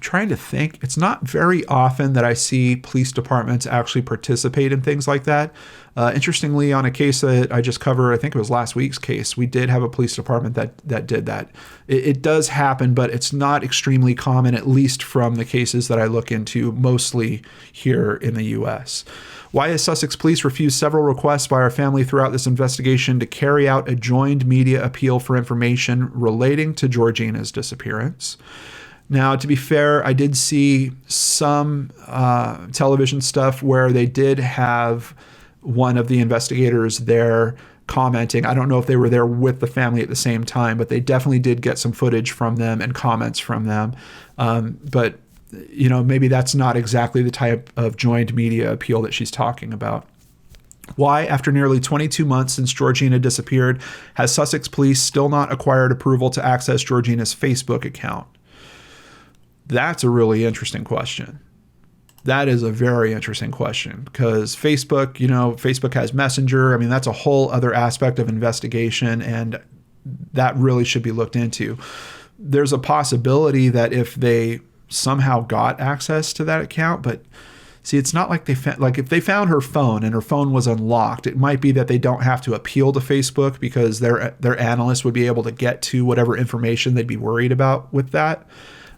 trying to think. It's not very often that I see police departments actually participate in things like that. Interestingly, on a case that I just covered, I think it was last week's case, we did have a police department that did that. It does happen, but it's not extremely common, at least from the cases that I look into, mostly here in the U.S. Why has Sussex Police refused several requests by our family throughout this investigation to carry out a joined media appeal for information relating to Georgina's disappearance? Now, to be fair, I did see some television stuff where they did have one of the investigators there commenting. I don't know if they were there with the family at the same time, but they definitely did get some footage from them and comments from them. But, maybe that's not exactly the type of joined media appeal that she's talking about. Why, after nearly 22 months since Georgina disappeared, has Sussex Police still not acquired approval to access Georgina's Facebook account? That's a really interesting question. That is a very interesting question because Facebook, Facebook has Messenger. I mean, that's a whole other aspect of investigation, and that really should be looked into. There's a possibility that if they somehow got access to that account, but see, it's not like if they found her phone and her phone was unlocked, it might be that they don't have to appeal to Facebook because their analysts would be able to get to whatever information they'd be worried about with that.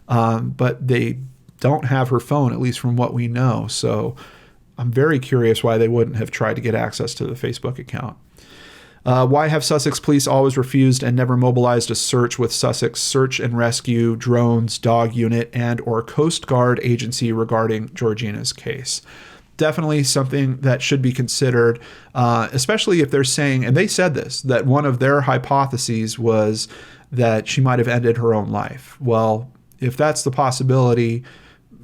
But they don't have her phone, at least from what we know. So I'm very curious why they wouldn't have tried to get access to the Facebook account. Why have Sussex Police always refused and never mobilized a search with Sussex Search and Rescue, Drones, Dog Unit, and or Coast Guard agency regarding Georgina's case? Definitely something that should be considered, especially if they're saying, and they said this, that one of their hypotheses was that she might have ended her own life. Well, if that's the possibility,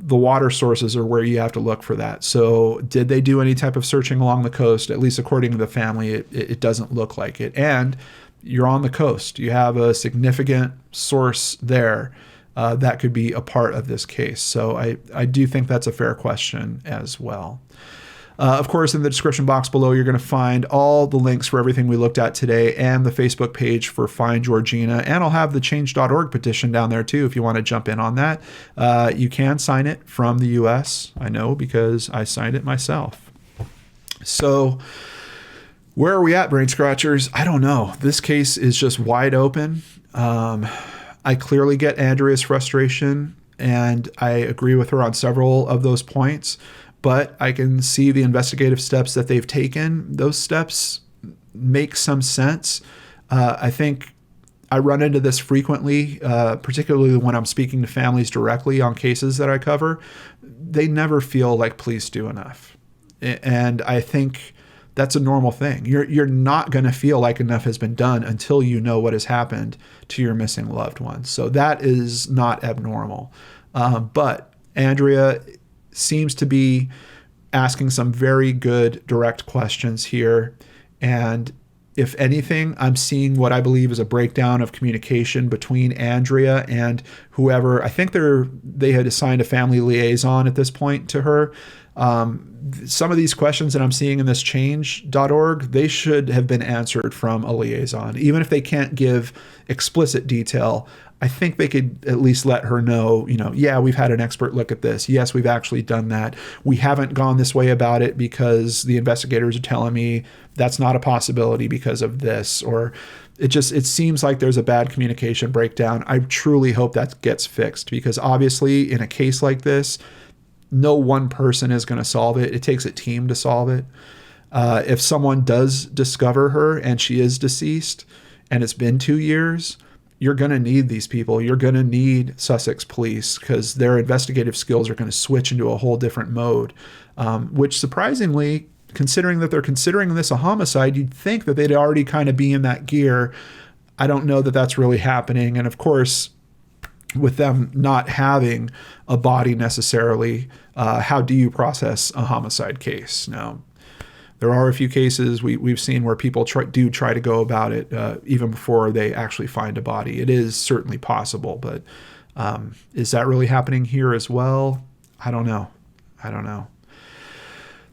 the water sources are where you have to look for that. So did they do any type of searching along the coast? At least according to the family, it doesn't look like it. And you're on the coast. You have a significant source there that could be a part of this case. So I do think that's a fair question as well. Of course, in the description box below, you're going to find all the links for everything we looked at today and the Facebook page for Find Georgina. And I'll have the change.org petition down there too if you want to jump in on that. You can sign it from the US. I know because I signed it myself. So where are we at, Brain Scratchers? I don't know. This case is just wide open. I clearly get Andrea's frustration, and I agree with her on several of those points. but I can see the investigative steps that they've taken. Those steps make some sense. I think I run into this frequently, particularly when I'm speaking to families directly on cases that I cover. They never feel like police do enough. And I think that's a normal thing. You're not going to feel like enough has been done until you know what has happened to your missing loved ones. So that is not abnormal. But Andrea seems to be asking some very good direct questions here. And if anything, I'm seeing what I believe is a breakdown of communication between Andrea and whoever. I think they had assigned a family liaison at this point to her. Some of these questions that I'm seeing in this change.org, they should have been answered from a liaison. Even if they can't give explicit detail, I think they could at least let her know, yeah, we've had an expert look at this. Yes, we've actually done that. We haven't gone this way about it because the investigators are telling me that's not a possibility because of this. Or it seems like there's a bad communication breakdown. I truly hope that gets fixed, because obviously in a case like this, no one person is going to solve it. It takes a team to solve it. If someone does discover her and she is deceased and it's been 2 years, you're going to need these people. You're going to need Sussex police, because their investigative skills are going to switch into a whole different mode, which surprisingly, considering that they're considering this a homicide, you'd think that they'd already kind of be in that gear. I don't know that that's really happening. And of course, with them not having a body necessarily, how do you process a homicide case? Now, there are a few cases we've seen where people try to go about it even before they actually find a body. It is certainly possible, but is that really happening here as well? I don't know.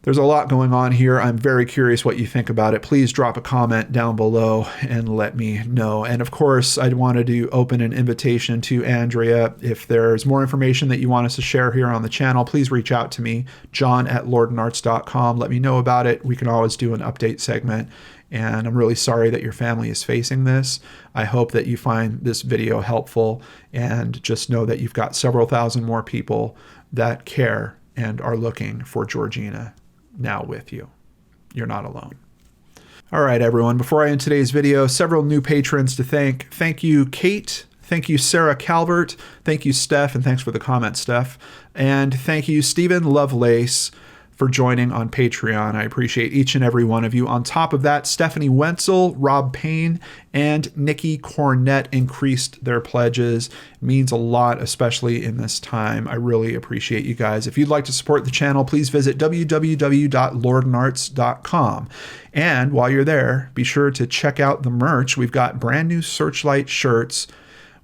There's a lot going on here. I'm very curious what you think about it. Please drop a comment down below and let me know. And of course, I wanted to open an invitation to Andrea. If there's more information that you want us to share here on the channel, please reach out to me, john@lordandarts.com. Let me know about it. We can always do an update segment. And I'm really sorry that your family is facing this. I hope that you find this video helpful, and just know that you've got several thousand more people that care and are looking for Georgina now with you. You're not alone. All right, everyone. Before I end today's video, several new patrons to thank. Thank you, Kate. Thank you, Sarah Calvert. Thank you, Steph. And thanks for the comment, Steph. And thank you, Stephen Lovelace, for joining on Patreon. I appreciate each and every one of you. On top of that, Stephanie Wenzel, Rob Payne, and Nikki Cornett increased their pledges. It means a lot, especially in this time. I really appreciate you guys. If you'd like to support the channel, please visit www.lordandarts.com. And while you're there, be sure to check out the merch. We've got brand new Searchlight shirts,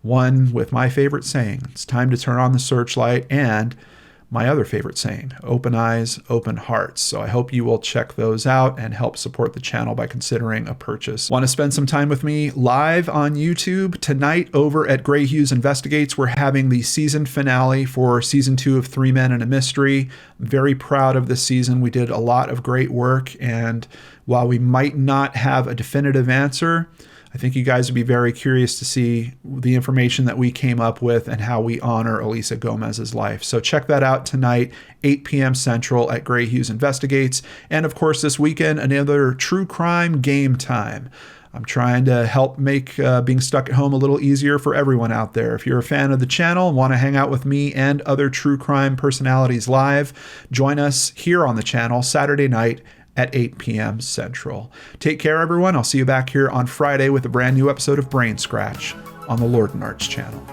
one with my favorite saying, "It's time to turn on the Searchlight," and my other favorite saying, "Open eyes, open hearts." So I hope you will check those out and help support the channel by considering a purchase. Want to spend some time with me live on YouTube? Tonight over at Gray Hughes Investigates, we're having the season finale for season 2 of 3 Men and a Mystery. I'm very proud of this season. We did a lot of great work, and while we might not have a definitive answer, I think you guys would be very curious to see the information that we came up with and how we honor Elisa Gomez's life. So check that out tonight, 8 p.m. Central at Gray Hughes Investigates. And of course, this weekend, another true crime game time. I'm trying to help make being stuck at home a little easier for everyone out there. If you're a fan of the channel and want to hang out with me and other true crime personalities live, join us here on the channel Saturday night at 8 p.m. Central. Take care, everyone. I'll see you back here on Friday with a brand new episode of Brainscratch on the Lord and Arts channel.